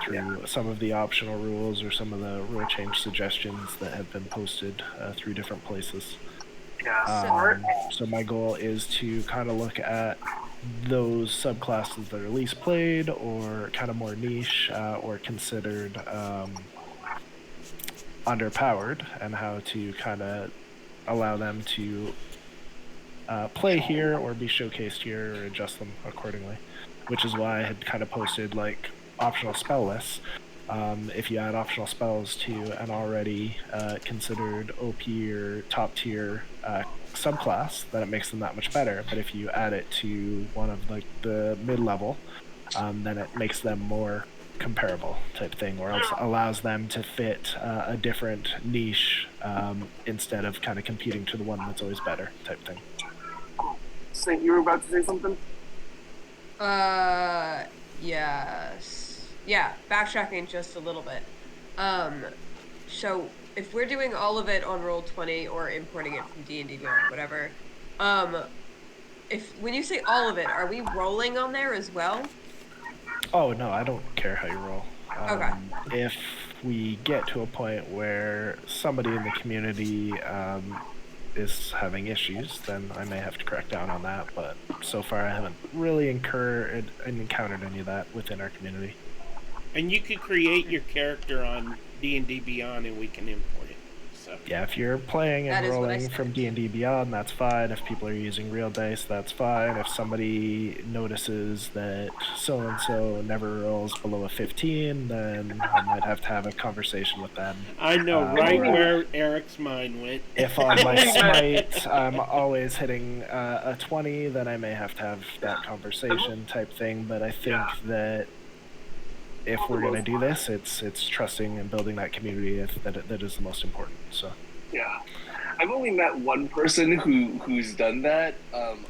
Through some of the optional rules or some of the rule change suggestions that have been posted through different places. So my goal is to kind of look at those subclasses that are least played or kind of more niche or considered underpowered, and how to kind of allow them to play here or be showcased here or adjust them accordingly, which is why I had kind of posted like optional spell lists. If you add optional spells to an already considered OP or top tier subclass, then it makes them that much better. But if you add it to one of like the mid level, then it makes them more comparable type thing, or else allows them to fit a different niche instead of kind of competing to the one that's always better type thing. Saint, you were about to say something? Yes. Yeah, backtracking just a little bit. So if we're doing all of it on Roll20 or importing it from D&D Beyond, whatever, when you say all of it, are we rolling on there as well? Oh no, I don't care how you roll. Okay. If we get to a point where somebody in the community is having issues, then I may have to crack down on that. But so far, I haven't really encountered any of that within our community. And you could create your character on D&D Beyond, and we can import it. So yeah, if you're playing and rolling from D&D Beyond, that's fine. If people are using real dice, that's fine. If somebody notices that so-and-so never rolls below a 15, then I might have to have a conversation with them. I know right where Eric's mind went. If on my smite I'm always hitting a 20, then I may have to have that conversation type thing. But I think that if we're going to do this, it's trusting and building that community that is the most important. So yeah, I've only met one person who's done that.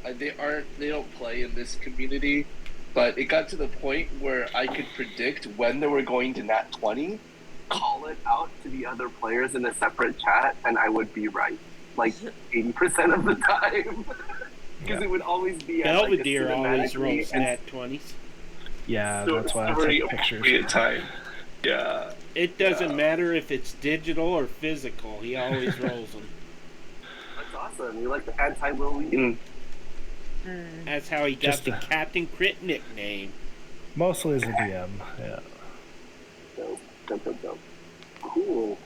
They don't play in this community, but it got to the point where I could predict when they were going to nat 20, call it out to the other players in a separate chat, and I would be right, like 80% of the time, because it would always be Belvedere always rolls nat 20s. Yeah, so that's why I take pictures. Time. Yeah. It doesn't matter if it's digital or physical. He always rolls them. That's awesome. You like the anti-Will Wheaton. That's how he got the Captain Crit nickname. Mostly as a DM, yeah. Dope. Cool.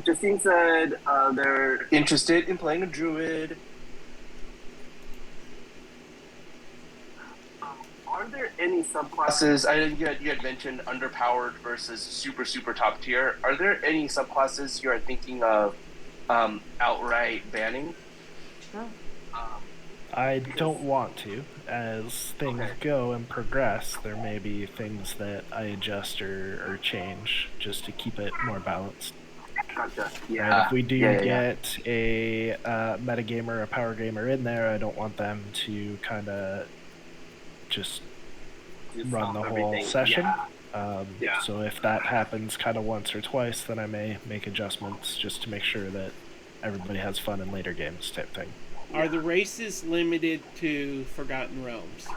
Justine said they're interested in playing a druid. Are there any subclasses? I know you had mentioned underpowered versus super top tier. Are there any subclasses you are thinking of outright banning? I don't want to. As things go and progress, there may be things that I adjust or change just to keep it more balanced. Gotcha. Yeah. And if we do get a metagamer, a power gamer in there, I don't want them to kind of just run the whole session. So if that happens kind of once or twice, then I may make adjustments just to make sure that everybody has fun in later games type thing. Are the races limited to Forgotten Realms?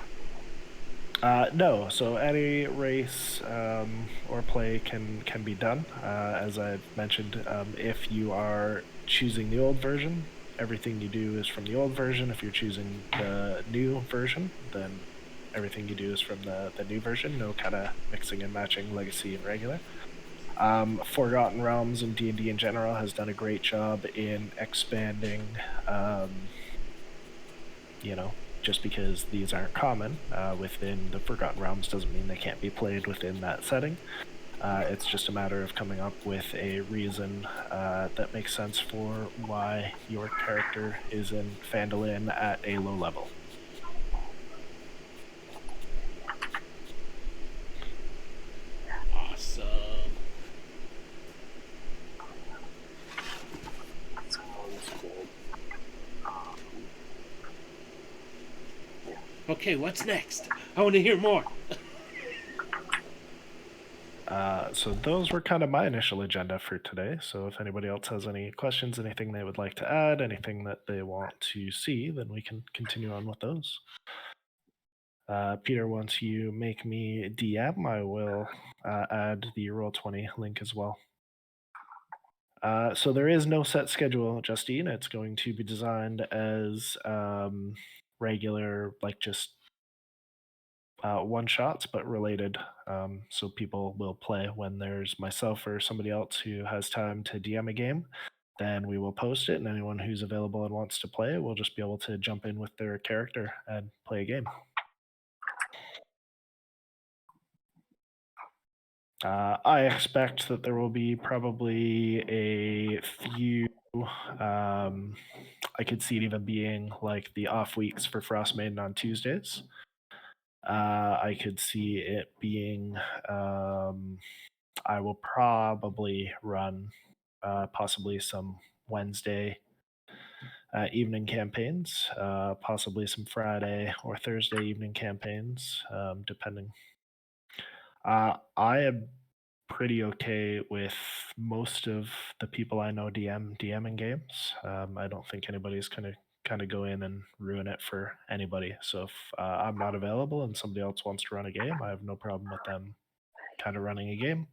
No, so any race or play can be done. As I've mentioned, if you are choosing the old version, everything you do is from the old version. If you're choosing the new version, then everything you do is from the new version. No kind of mixing and matching legacy and regular. Forgotten Realms and D&D in general has done a great job in expanding just because these aren't common within the Forgotten Realms doesn't mean they can't be played within that setting. It's just a matter of coming up with a reason that makes sense for why your character is in Pandalin at a low level. Awesome. Sounds good. Okay, what's next? I want to hear more. So those were kind of my initial agenda for today. So if anybody else has any questions, anything they would like to add, anything that they want to see, then we can continue on with those. Peter, once you make me DM, I will add the Roll20 link as well. So there is no set schedule, Justine. It's going to be designed as regular, like just one shots, but related. So people will play when there's myself or somebody else who has time to DM a game. Then we will post it, and anyone who's available and wants to play will just be able to jump in with their character and play a game. I expect that there will be probably a few. I could see it even being like the off weeks for Frost Maiden on Tuesdays. I could see it being. I will probably run possibly some Wednesday evening campaigns, possibly some Friday or Thursday evening campaigns, depending. I am pretty okay with most of the people I know DMing games. I don't think anybody's gonna kind of go in and ruin it for anybody. So if I'm not available and somebody else wants to run a game, I have no problem with them kind of running a game.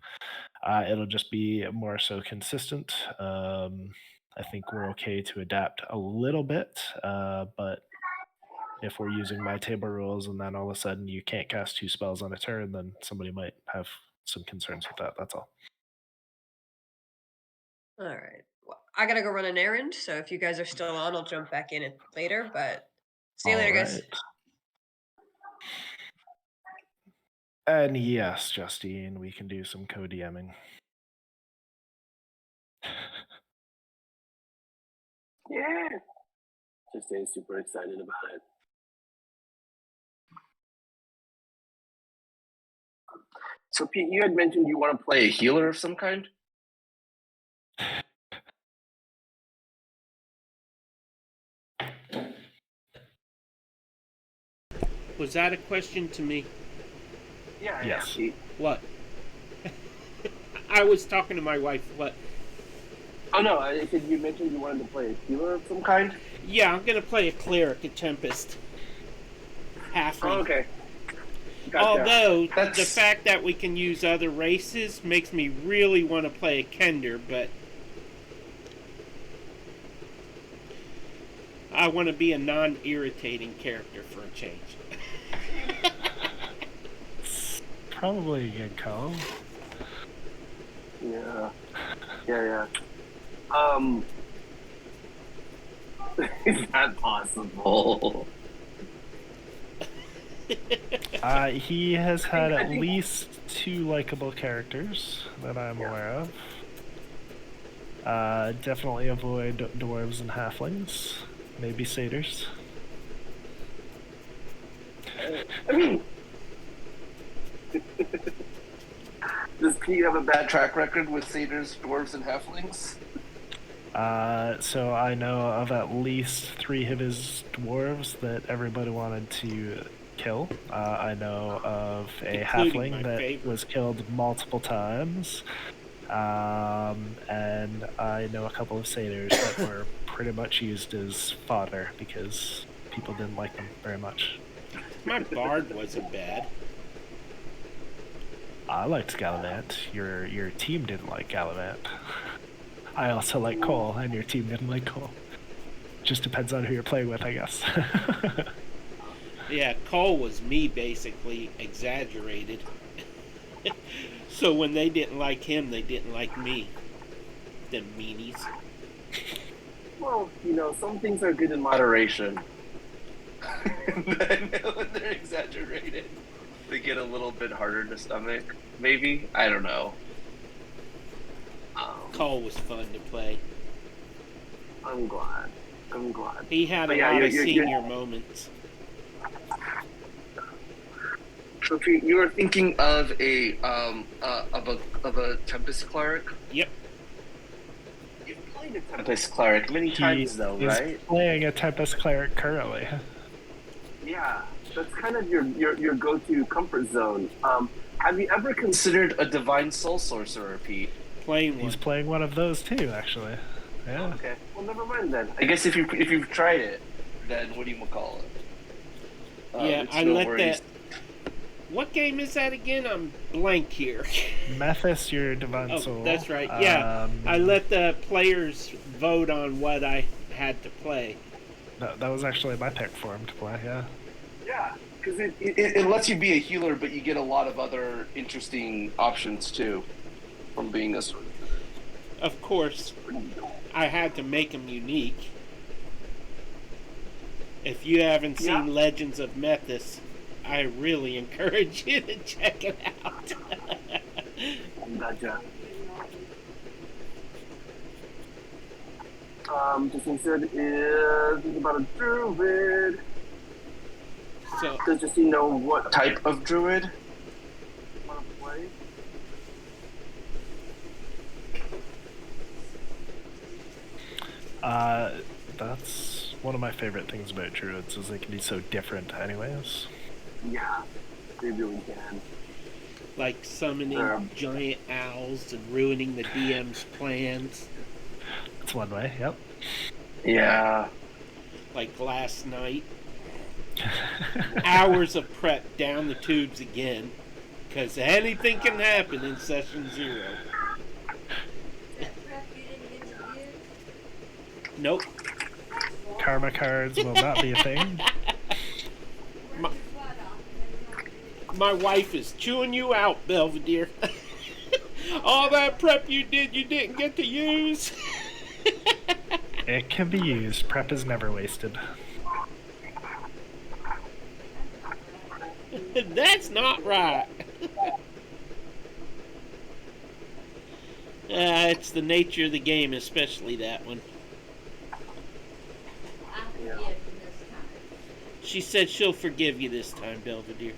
It'll just be more so consistent. I think we're okay to adapt a little bit, but if we're using my table rules and then all of a sudden you can't cast 2 spells on a turn, then somebody might have some concerns with that. That's all. All right. Well, I gotta go run an errand, so if you guys are still on, I'll jump back in later. But see you All later, right. guys. And yes, Justine, we can do some co-DMing. Yeah. Just staying super excited about it. So Pete, you had mentioned you want to play a healer of some kind. Was that a question to me? Yeah. Yes. Pete. What? I was talking to my wife. What? Oh no, I said you mentioned you wanted to play a healer of some kind. Yeah, I'm gonna play a cleric, a tempest, halfling. Oh, okay. Gotcha. Although the fact that we can use other races makes me really want to play a Kender, but I want to be a non-irritating character for a change. Probably a good call. Yeah. Is that possible? He has had at least 2 likable characters that I'm aware of. Definitely avoid dwarves and halflings, maybe satyrs. I mean, does Pete have a bad track record with satyrs, dwarves, and halflings? So I know of at least 3 of his dwarves that everybody wanted to kill. I know of a halfling that was killed multiple times. And I know a couple of satyrs that were pretty much used as fodder because people didn't like them very much. My bard wasn't bad. I liked Gallivant. Your team didn't like Gallivant. I also like Cole, and your team didn't like Cole. Just depends on who you're playing with, I guess. Yeah, Cole was me, basically, exaggerated. So when they didn't like him, they didn't like me. Them meanies. Well, some things are good in moderation. then when they're exaggerated, they get a little bit harder to stomach. Maybe, I don't know. Cole was fun to play. I'm glad. He had But a yeah, lot of you're- senior moments. So if you were thinking of a Tempest cleric, Yep. you've played a Tempest cleric many times though, is right? playing a Tempest cleric currently. Yeah, that's kind of your go-to comfort zone. Have you ever considered a divine soul sorcerer, Pete? Playing one. He's playing one of those too, actually. Yeah. Okay, well, never mind then. I guess if you've tried it, then what do you call it? Yeah, it's I no let worries. that. What game is that again? I'm blank here. Methus, your divine Oh, soul. that's right. Yeah, I let the players vote on what I had to play. That was actually my pick for him to play. Yeah. Yeah, because it lets you be a healer, but you get a lot of other interesting options too from being a sorcerer. Of course, I had to make them unique. If you haven't seen Legends of Methus, I really encourage you to check it out. Gotcha. Just said is about a druid. So, Does he know what type of druid want to play? That's one of my favorite things about druids is they can be so different anyways. Yeah, they really can. like summoning giant owls and ruining the DM's plans. That's one way, yep. Yeah. Like last night. Hours of prep down the tubes again. Because anything can happen in session 0. Nope. Karma cards will not be a thing. My wife is chewing you out, Belvedere. All that prep you didn't get to use. It can be used. Prep is never wasted. That's not right. It's the nature of the game, especially that one. She said she'll forgive you this time, Belvedere.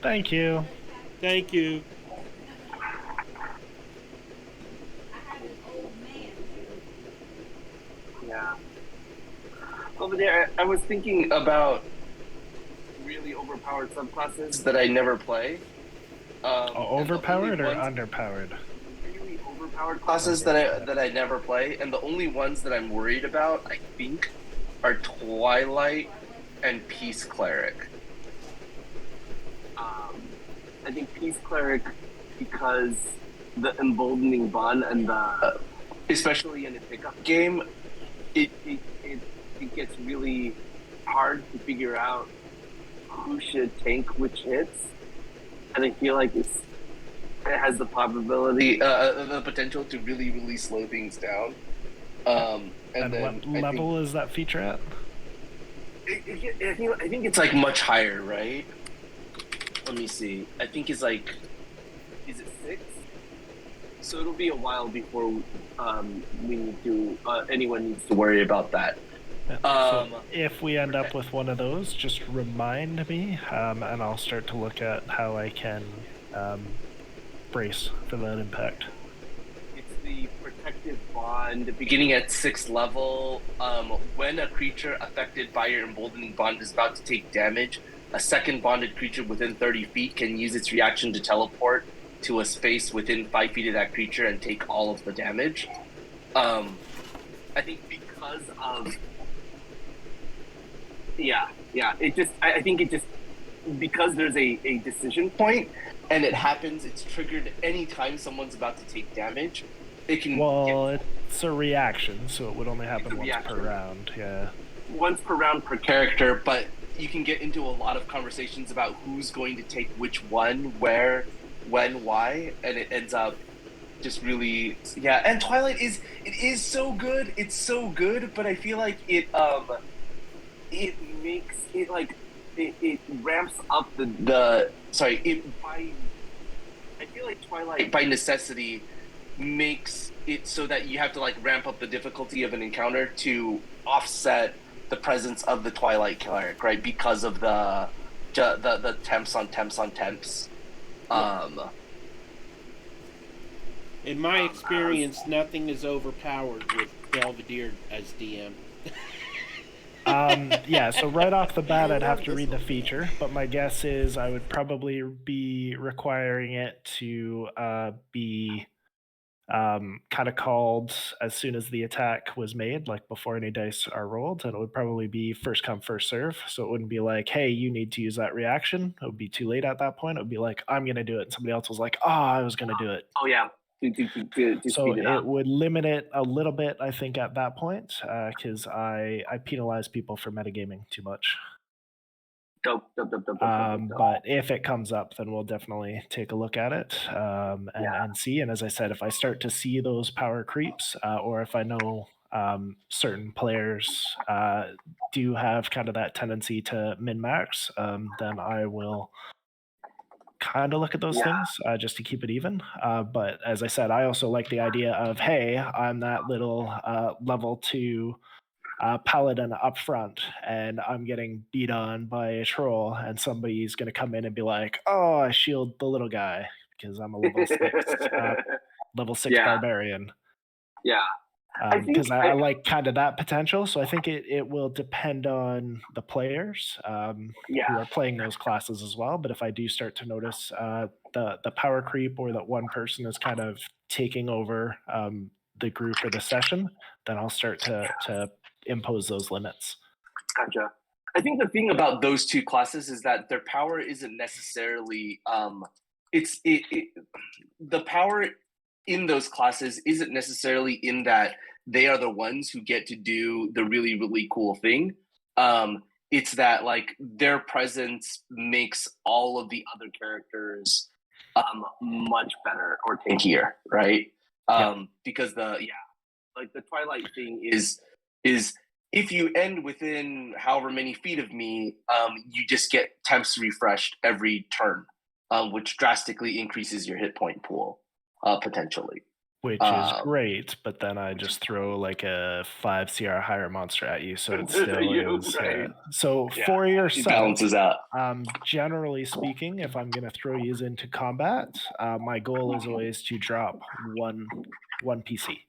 Thank you. Thank you. Yeah. Over there, I was thinking about really overpowered subclasses that I never play. Overpowered or underpowered? Really overpowered classes that I never play, and the only ones that I'm worried about, I think, are Twilight and Peace Cleric. I think Peace Cleric because the emboldening bond and the especially in a pickup game, it gets really hard to figure out who should tank which hits, and I feel like it has the probability, the potential to really slow things down. And what level is that feature at? I think it's like much higher, right? Let me see. I think it's like, is it 6? So it'll be a while before we need to. Anyone needs to worry about that. So if we end up with one of those, just remind me, and I'll start to look at how I can brace for that impact. It's the protective bond, beginning at 6th level. When a creature affected by your emboldening bond is about to take damage, a second bonded creature within 30 feet can use its reaction to teleport to a space within 5 feet of that creature and take all of the damage. I think because of... Yeah. I think it just... Because there's a decision point, and it happens, it's triggered anytime someone's about to take damage, it can... It's a reaction, so it would only happen once per round, yeah. Once per round per character, but you can get into a lot of conversations about who's going to take which one, where, when, why, and it ends up just really... Yeah, and Twilight is so good, it's so good, but I feel like it it makes it like it ramps up the sorry it by I feel like Twilight by necessity makes it so that you have to like ramp up the difficulty of an encounter to offset the presence of the Twilight cleric, right? Because of the temps on temps on temps. In my experience, nothing is overpowered with Belvedere as DM. Yeah, so right off the bat, I I'd have love to this read the one. feature, but my guess is I would probably be requiring it to be kind of called as soon as the attack was made, like before any dice are rolled, and it would probably be first come, first serve. So it wouldn't be like, hey, you need to use that reaction. It would be too late at that point. It would be like, I'm going to do it. And somebody else was like, oh, I was going to do it. Oh yeah, to So speed it it up. would limit it a little bit, I think, at that point, because I penalize people for metagaming too much. Dope. But if it comes up, then we'll definitely take a look at it and see. And as I said, if I start to see those power creeps, or if I know certain players do have kind of that tendency to min max, then I will kind of look at those things just to keep it even. But as I said, I also like the idea of, hey, I'm that little level 2 paladin up front, and I'm getting beat on by a troll, and somebody's going to come in and be like, "Oh, I shield the little guy because I'm a level 6 Yeah. barbarian." Yeah. Because I like kind of that potential. So I think it will depend on the players who are playing those classes as well. But if I do start to notice the power creep, or that one person is kind of taking over the group or the session, then I'll start to impose those limits. Gotcha. I think the thing about those two classes is that their power isn't necessarily the power in those classes isn't necessarily in that they are the ones who get to do the really, really cool thing. It's that like their presence makes all of the other characters much better or tankier, right? Because like the Twilight thing is if you end within however many feet of me, you just get temps refreshed every turn, which drastically increases your hit point pool potentially. Which is great, but then I just throw like a 5 CR higher monster at you, so it still is. Right. So for your It setup, balances out. generally speaking, if I'm going to throw you into combat, my goal is always to drop one PC.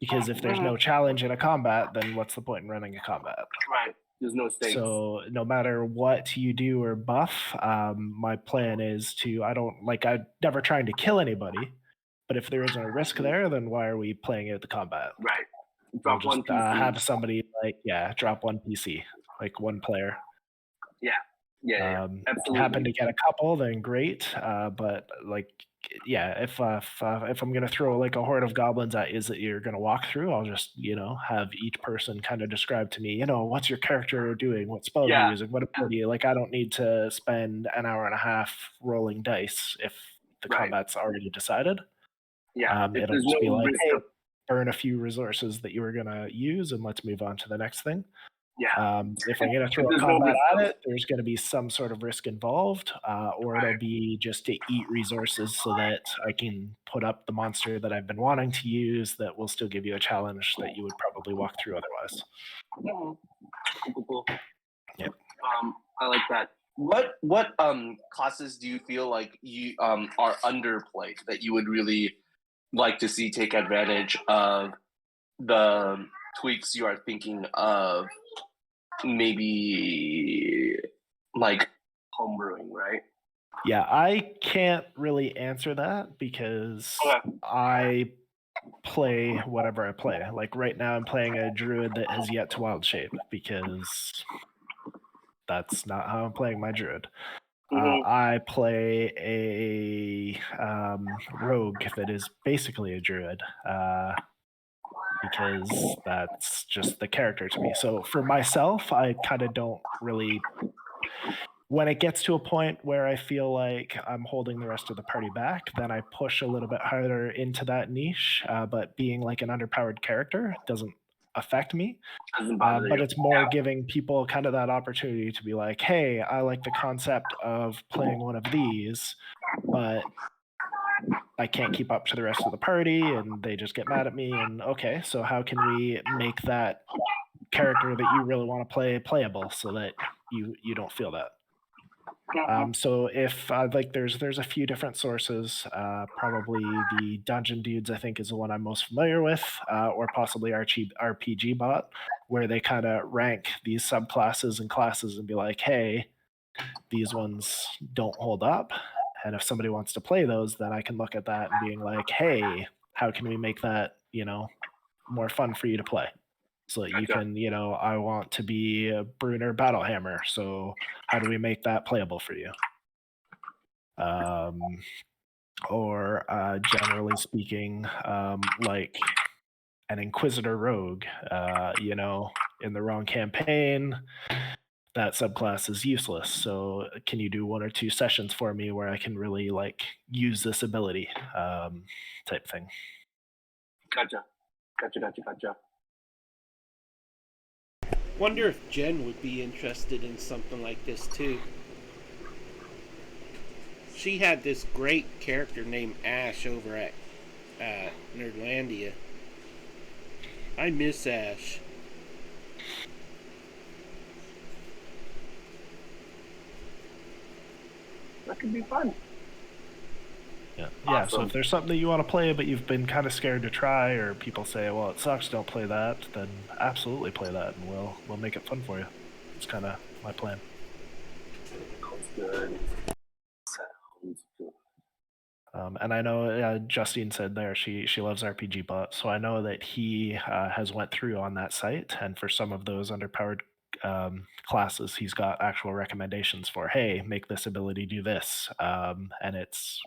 Because if there's no challenge in a combat, then what's the point in running a combat? Right. There's no stakes. So no matter what you do or buff, my plan is to I'm never trying to kill anybody, but if there isn't a risk there, then why are we playing it the combat? Right. Drop one PC. Have somebody drop one PC, like one player. Yeah. If Absolutely. you happen to get a couple, then great. But if I'm gonna throw like a horde of goblins at you that you're gonna walk through, I'll just have each person kind of describe to me, what's your character doing, what spells you're using, what ability. Like I don't need to spend an hour and a half rolling dice if the combat's already decided. It'll just be like, hey, burn a few resources that you were gonna use, and let's move on to the next thing. If I'm going to throw a combat at it, there's going to be some sort of risk involved, or it'll be just to eat resources so that I can put up the monster that I've been wanting to use that will still give you a challenge that you would probably walk through otherwise. Cool. Yep. I like that. What classes do you feel like you are underplayed that you would really like to see take advantage of the tweaks you are thinking of? Maybe like homebrewing, right? Yeah, I can't really answer that because I play whatever I play. Like right now, I'm playing a druid that has yet to wild shape because that's not how I'm playing my druid. I play a rogue that is basically a druid. Because that's just the character to me. So for myself, I kind of don't really. When it gets to a point where I feel like I'm holding the rest of the party back, then I push a little bit harder into that niche. But being like an underpowered character doesn't affect me. Doesn't bother But you. it's more giving people kind of that opportunity to be like, hey, I like the concept of playing one of these, but I can't keep up to the rest of the party and they just get mad at me. And okay, so how can we make that character that you really want to play playable so that you don't feel that? So if like there's a few different sources, probably the Dungeon Dudes I think is the one I'm most familiar with, or possibly RPG Bot, where they kind of rank these subclasses and classes and be like, hey, these ones don't hold up, and if somebody wants to play those, then I can look at that and being like, hey, how can we make that more fun for you to play? So that you can, I want to be a Brunner Battlehammer. So how do we make that playable for you? Or generally speaking, like an Inquisitor Rogue, in the wrong campaign, that subclass is useless. So can you do 1 or 2 sessions for me where I can really like use this ability, type thing? Gotcha. Wonder if Jen would be interested in something like this too. She had this great character named Ash over at Nerdlandia. I miss Ash. That could be fun. Yeah. Awesome. Yeah. So if there's something that you want to play, but you've been kind of scared to try, or people say, "Well, it sucks, don't play that," then absolutely play that, and we'll make it fun for you. It's kind of my plan. Sounds good. And I know Justine said there she loves RPG Bot, so I know that he has went through on that site, and for some of those underpowered classes, he's got actual recommendations for, hey, make this ability do this, and it's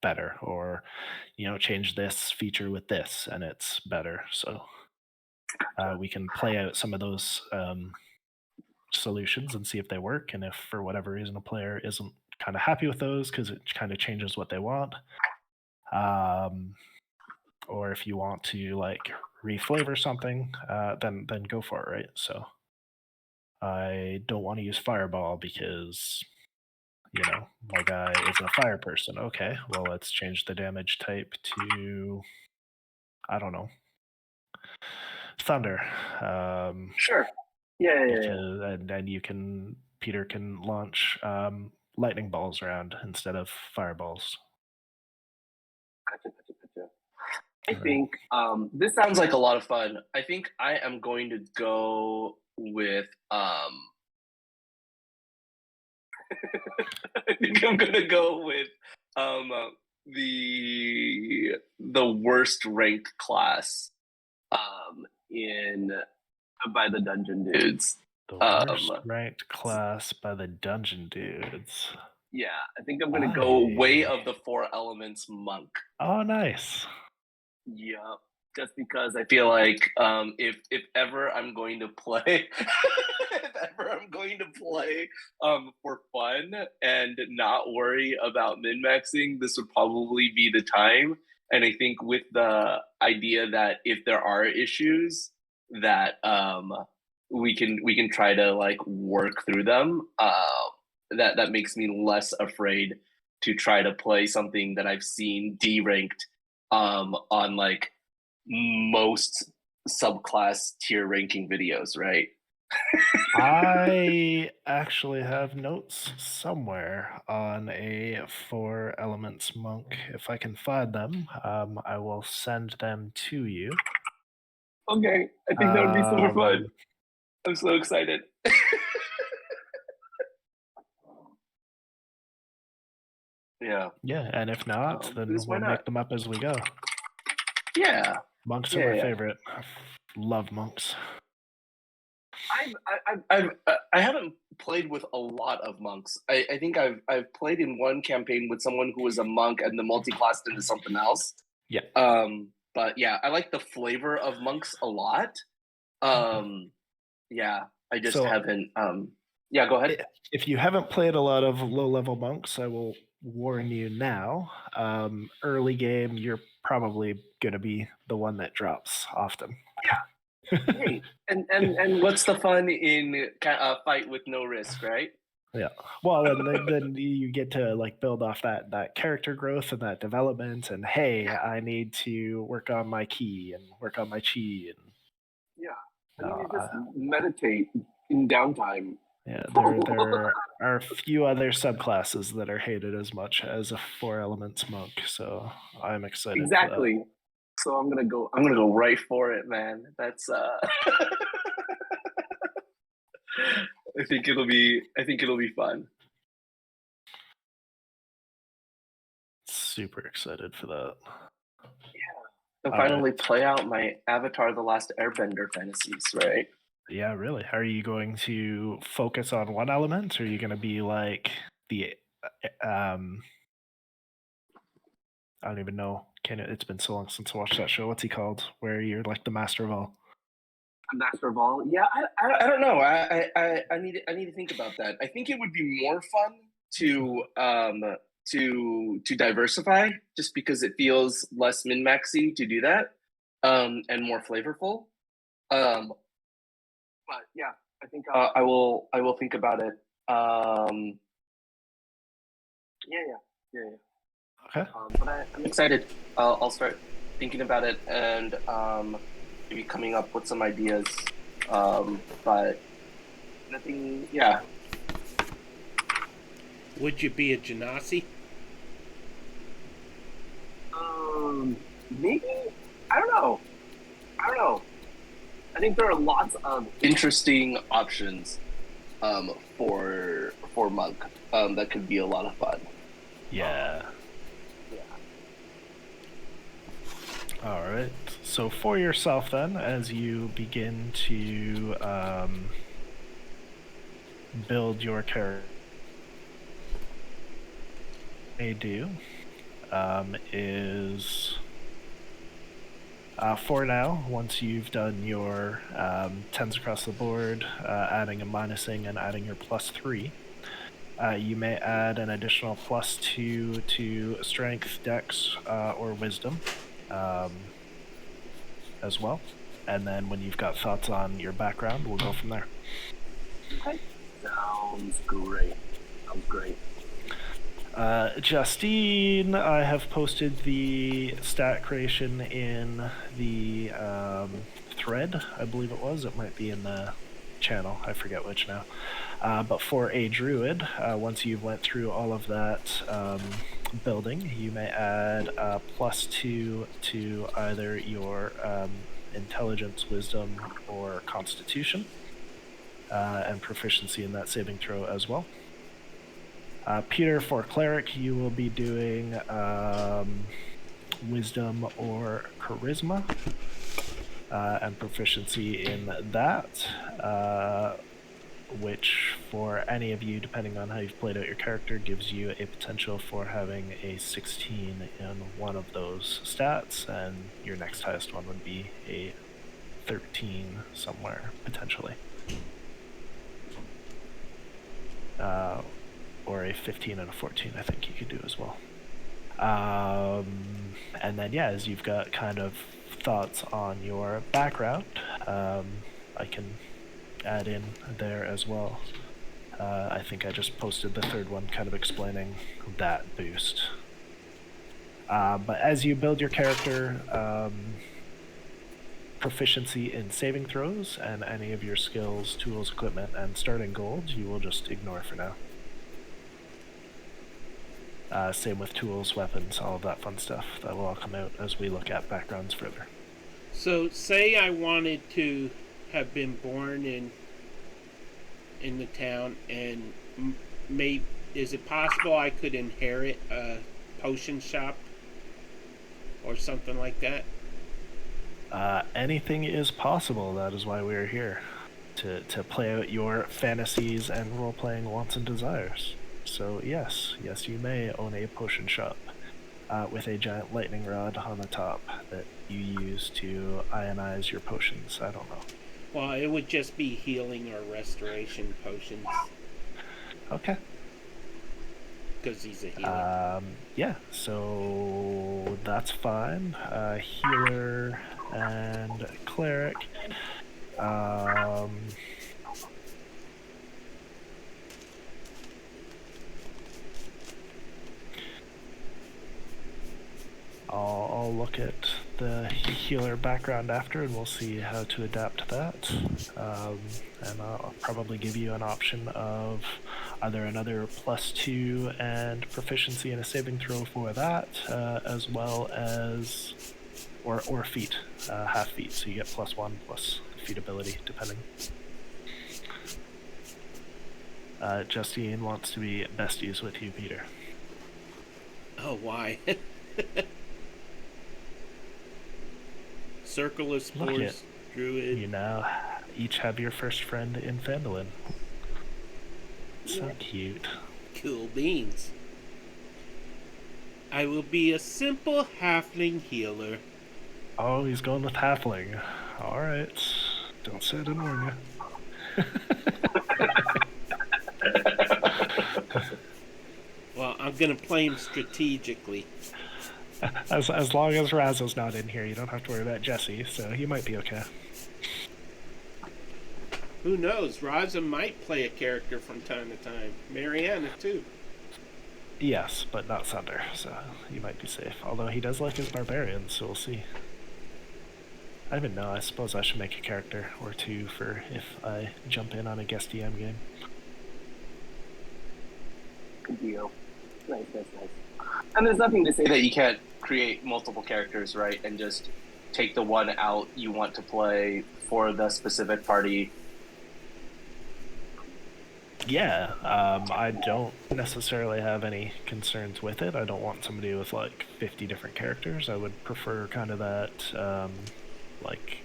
better, or change this feature with this and it's better. So we can play out some of those solutions and see if they work, and if for whatever reason a player isn't kind of happy with those because it kind of changes what they want, or if you want to like reflavor something, then go for it, right? So I don't want to use fireball because my guy is a fire person. Okay, well, let's change the damage type to, I don't know, thunder. Sure. Yeah. Because and Peter can launch lightning balls around instead of fireballs. Gotcha. I think this sounds like a lot of fun. I think I am going to go with I think I'm gonna go with the worst ranked class in by the Dungeon Dudes. The worst ranked class by the Dungeon Dudes. Yeah, I think I'm gonna go Way of the Four Elements Monk. Oh, nice. Yeah, just because I feel like if ever I'm going to play, for fun and not worry about min-maxing, this would probably be the time. And I think with the idea that if there are issues, that we can try to like work through them. That makes me less afraid to try to play something that I've seen D-ranked on like most subclass tier ranking videos, right? I actually have notes somewhere on a 4 elements monk. If I can find them, I will send them to you. Okay, I think that would be super fun. I'm so excited. Yeah, and if not, then we'll make them up as we go. Yeah. Monks are my favorite. I love monks. I haven't played with a lot of monks. I think I've played in one campaign with someone who was a monk and the multi-classed into something else. Yeah. But yeah, I like the flavor of monks a lot. Yeah, I just haven't. Yeah, go ahead. If you haven't played a lot of low-level monks, I will warn you now. Early game, you're probably going to be the one that drops often. Yeah. Hey, and what's the fun in a fight with no risk, right? Yeah. Well, then you get to like build off that character growth and that development. And hey, Yeah, I need to work on my key and work on my chi. And yeah. I mean, uh, you just meditate in downtime. yeah, there are a few other subclasses that are hated as much as a four elements monk. So I'm excited for that. Exactly. So I'm gonna go. I'm gonna go right for it, man. That's. I think it'll be. I think it'll be fun. Super excited for that. And All finally right. play out my Avatar: The Last Airbender fantasies, right? Yeah, really. Are you going to focus on one element, or are you going to be like the I don't even know. It's been so long since I watched that show. What's he called? Where you're like the master of all. Master of all. Yeah, I don't know. I need to think about that. I think it would be more fun to diversify, just because it feels less min maxy to do that, and more flavorful. Um, but yeah, I think I will think about it. Yeah, yeah, yeah, yeah. Okay. But I'm excited. I'll start thinking about it and maybe coming up with some ideas. But nothing. Yeah. Would you be a Genasi? Maybe. I don't know. I don't know. I think there are lots of interesting options for monk that could be a lot of fun. Yeah. Yeah. All right. So for yourself, then, as you begin to build your character, may do is for now, once you've done your 10s across the board, adding and minusing and adding your +3, you may add an additional +2 to strength, dex, or wisdom as well. And then when you've got thoughts on your background, we'll go from there. Okay. Sounds great. Sounds great. Justine, I have posted the stat creation in the thread, I believe it was. It might be in the channel. I forget which now. But for a druid, once you've went through all of that building, you may add +2 to either your intelligence, wisdom, or constitution, and proficiency in that saving throw as well. Peter, for cleric, you will be doing wisdom or charisma, and proficiency in that, which for any of you, depending on how you've played out your character, gives you a potential for having a 16 in one of those stats, and your next highest one would be a 13 somewhere, potentially. Or a 15 and a 14, I think you could do as well. And then, yeah, as you've got kind of thoughts on your background, I can add in there as well. I think I just posted the third one kind of explaining that boost. But as you build your character, proficiency in saving throws and any of your skills, tools, equipment, and starting gold, you will just ignore for now. Same with tools, weapons, all of that fun stuff. That will all come out as we look at backgrounds further. So, say I wanted to have been born in the town, and is it possible I could inherit a potion shop or something like that? Anything is possible. That is why we are here, to play out your fantasies and role-playing wants and desires. So yes, you may own a potion shop with a giant lightning rod on the top that you use to ionize your potions. I don't know. Well, it would just be healing or restoration potions. Okay. Because he's a healer. Yeah, so that's fine. Healer and cleric. I'll look at the healer background after, and we'll see how to adapt that. And I'll probably give you an option of either another +2 and proficiency in a saving throw for that, as well as or feet, half feet. So you get +1 plus feet ability, depending. Justine wants to be besties with you, Peter. Oh, why? Circle of Spores, Druid. You now each have your first friend in Pandalin. So cute. Cool beans. I will be a simple halfling healer. Oh, he's going with halfling. Alright. Don't say I didn't warn you. Well, I'm gonna play him strategically. As long as Razo's not in here, you don't have to worry about Jesse, so he might be okay. Who knows? Raza might play a character from time to time. Mariana, too. Yes, but not Sunder, so you might be safe. Although he does like his barbarians, so we'll see. I don't even know. I suppose I should make a character or two for if I jump in on a guest DM game. Good deal. Nice. And there's nothing to say that you can't create multiple characters, right? And just take the one out you want to play for the specific party. Yeah, I don't necessarily have any concerns with it. I don't want somebody with like 50 different characters. I would prefer kind of that, like,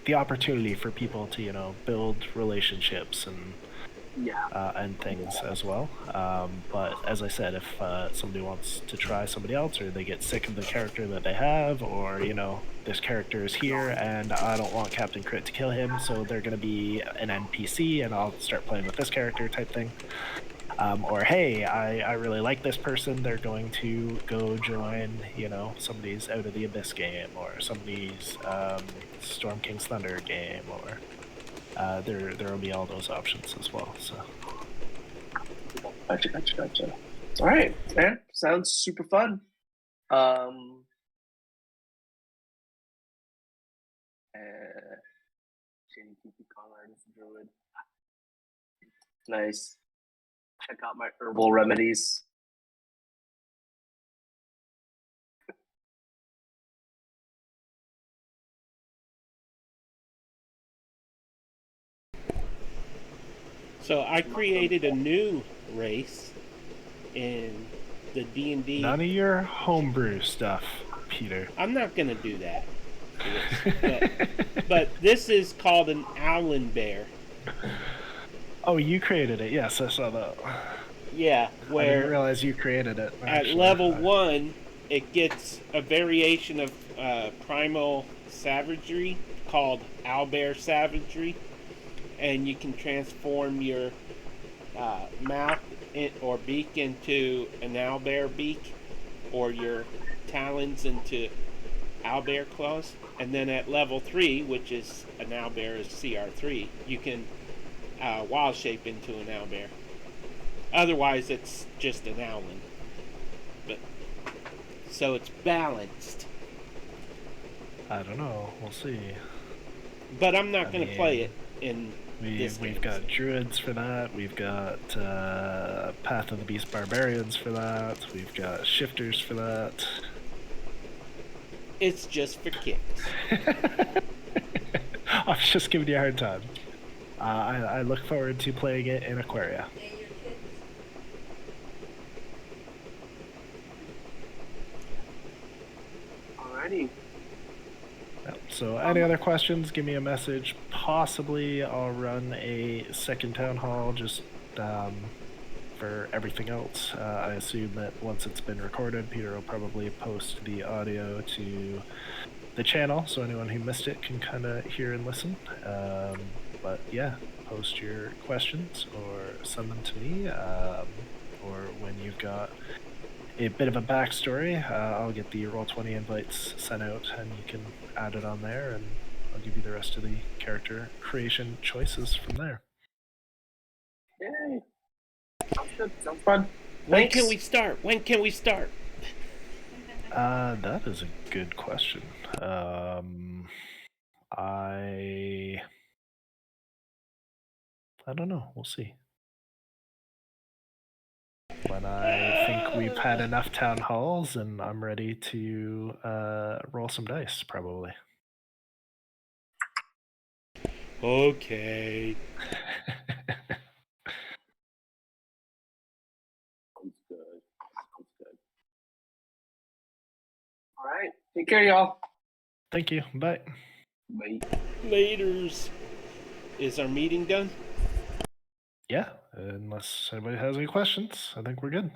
the opportunity for people to, you know, build relationships and things as well. But as I said, if somebody wants to try somebody else, or they get sick of the character that they have, or, you know, this character is here and I don't want Captain Crit to kill him, so they're going to be an NPC and I'll start playing with this character type thing. Or, hey, I really like this person, they're going to go join, you know, somebody's Out of the Abyss game, or somebody's Storm King's Thunder game, or there will be all those options as well. So. Gotcha. All right, man. Sounds super fun. Druid. Nice. Check out my herbal remedies. So I created a new race in the D&D. None of your homebrew stuff, Peter. I'm not gonna do that. But this is called an Owlin Bear. Oh, you created it. Yes, I saw that. Yeah, I where didn't realize you created it. at level 1, it gets a variation of primal savagery called Owlbear Savagery, and you can transform your mouth or beak into an owlbear beak, or your talons into owlbear claws. And then at level 3, which is an owlbear is CR3, you can wild shape into an owlbear. Otherwise, it's just an owlin. But so it's balanced. I don't know. We'll see. But I'm not going to play it in this We've game. got druids for that. We've got Path of the Beast barbarians for that. We've got shifters for that. It's just for kicks. I'm just giving you a hard time. I look forward to playing it in Aquaria. Alrighty. Yep. So any other questions, give me a message. Possibly I'll run a second town hall just for everything else. I assume that once it's been recorded, Peter will probably post the audio to the channel so anyone who missed it can kind of hear and listen. But yeah, post your questions or send them to me, or when you've got a bit of a backstory, I'll get the Roll20 invites sent out and you can add it on there, and I'll give you the rest of the character creation choices from there. Yay. Sounds good. Sounds fun. When Thanks. can we start? When can we start? That is a good question. I don't know. We'll see. When I think we've had enough town halls and I'm ready to roll some dice, probably. Okay. Sounds good. Sounds good. All right. Take care, y'all. Thank you. Bye. Bye. Laters. Is our meeting done? Yeah, unless anybody has any questions, I think we're good.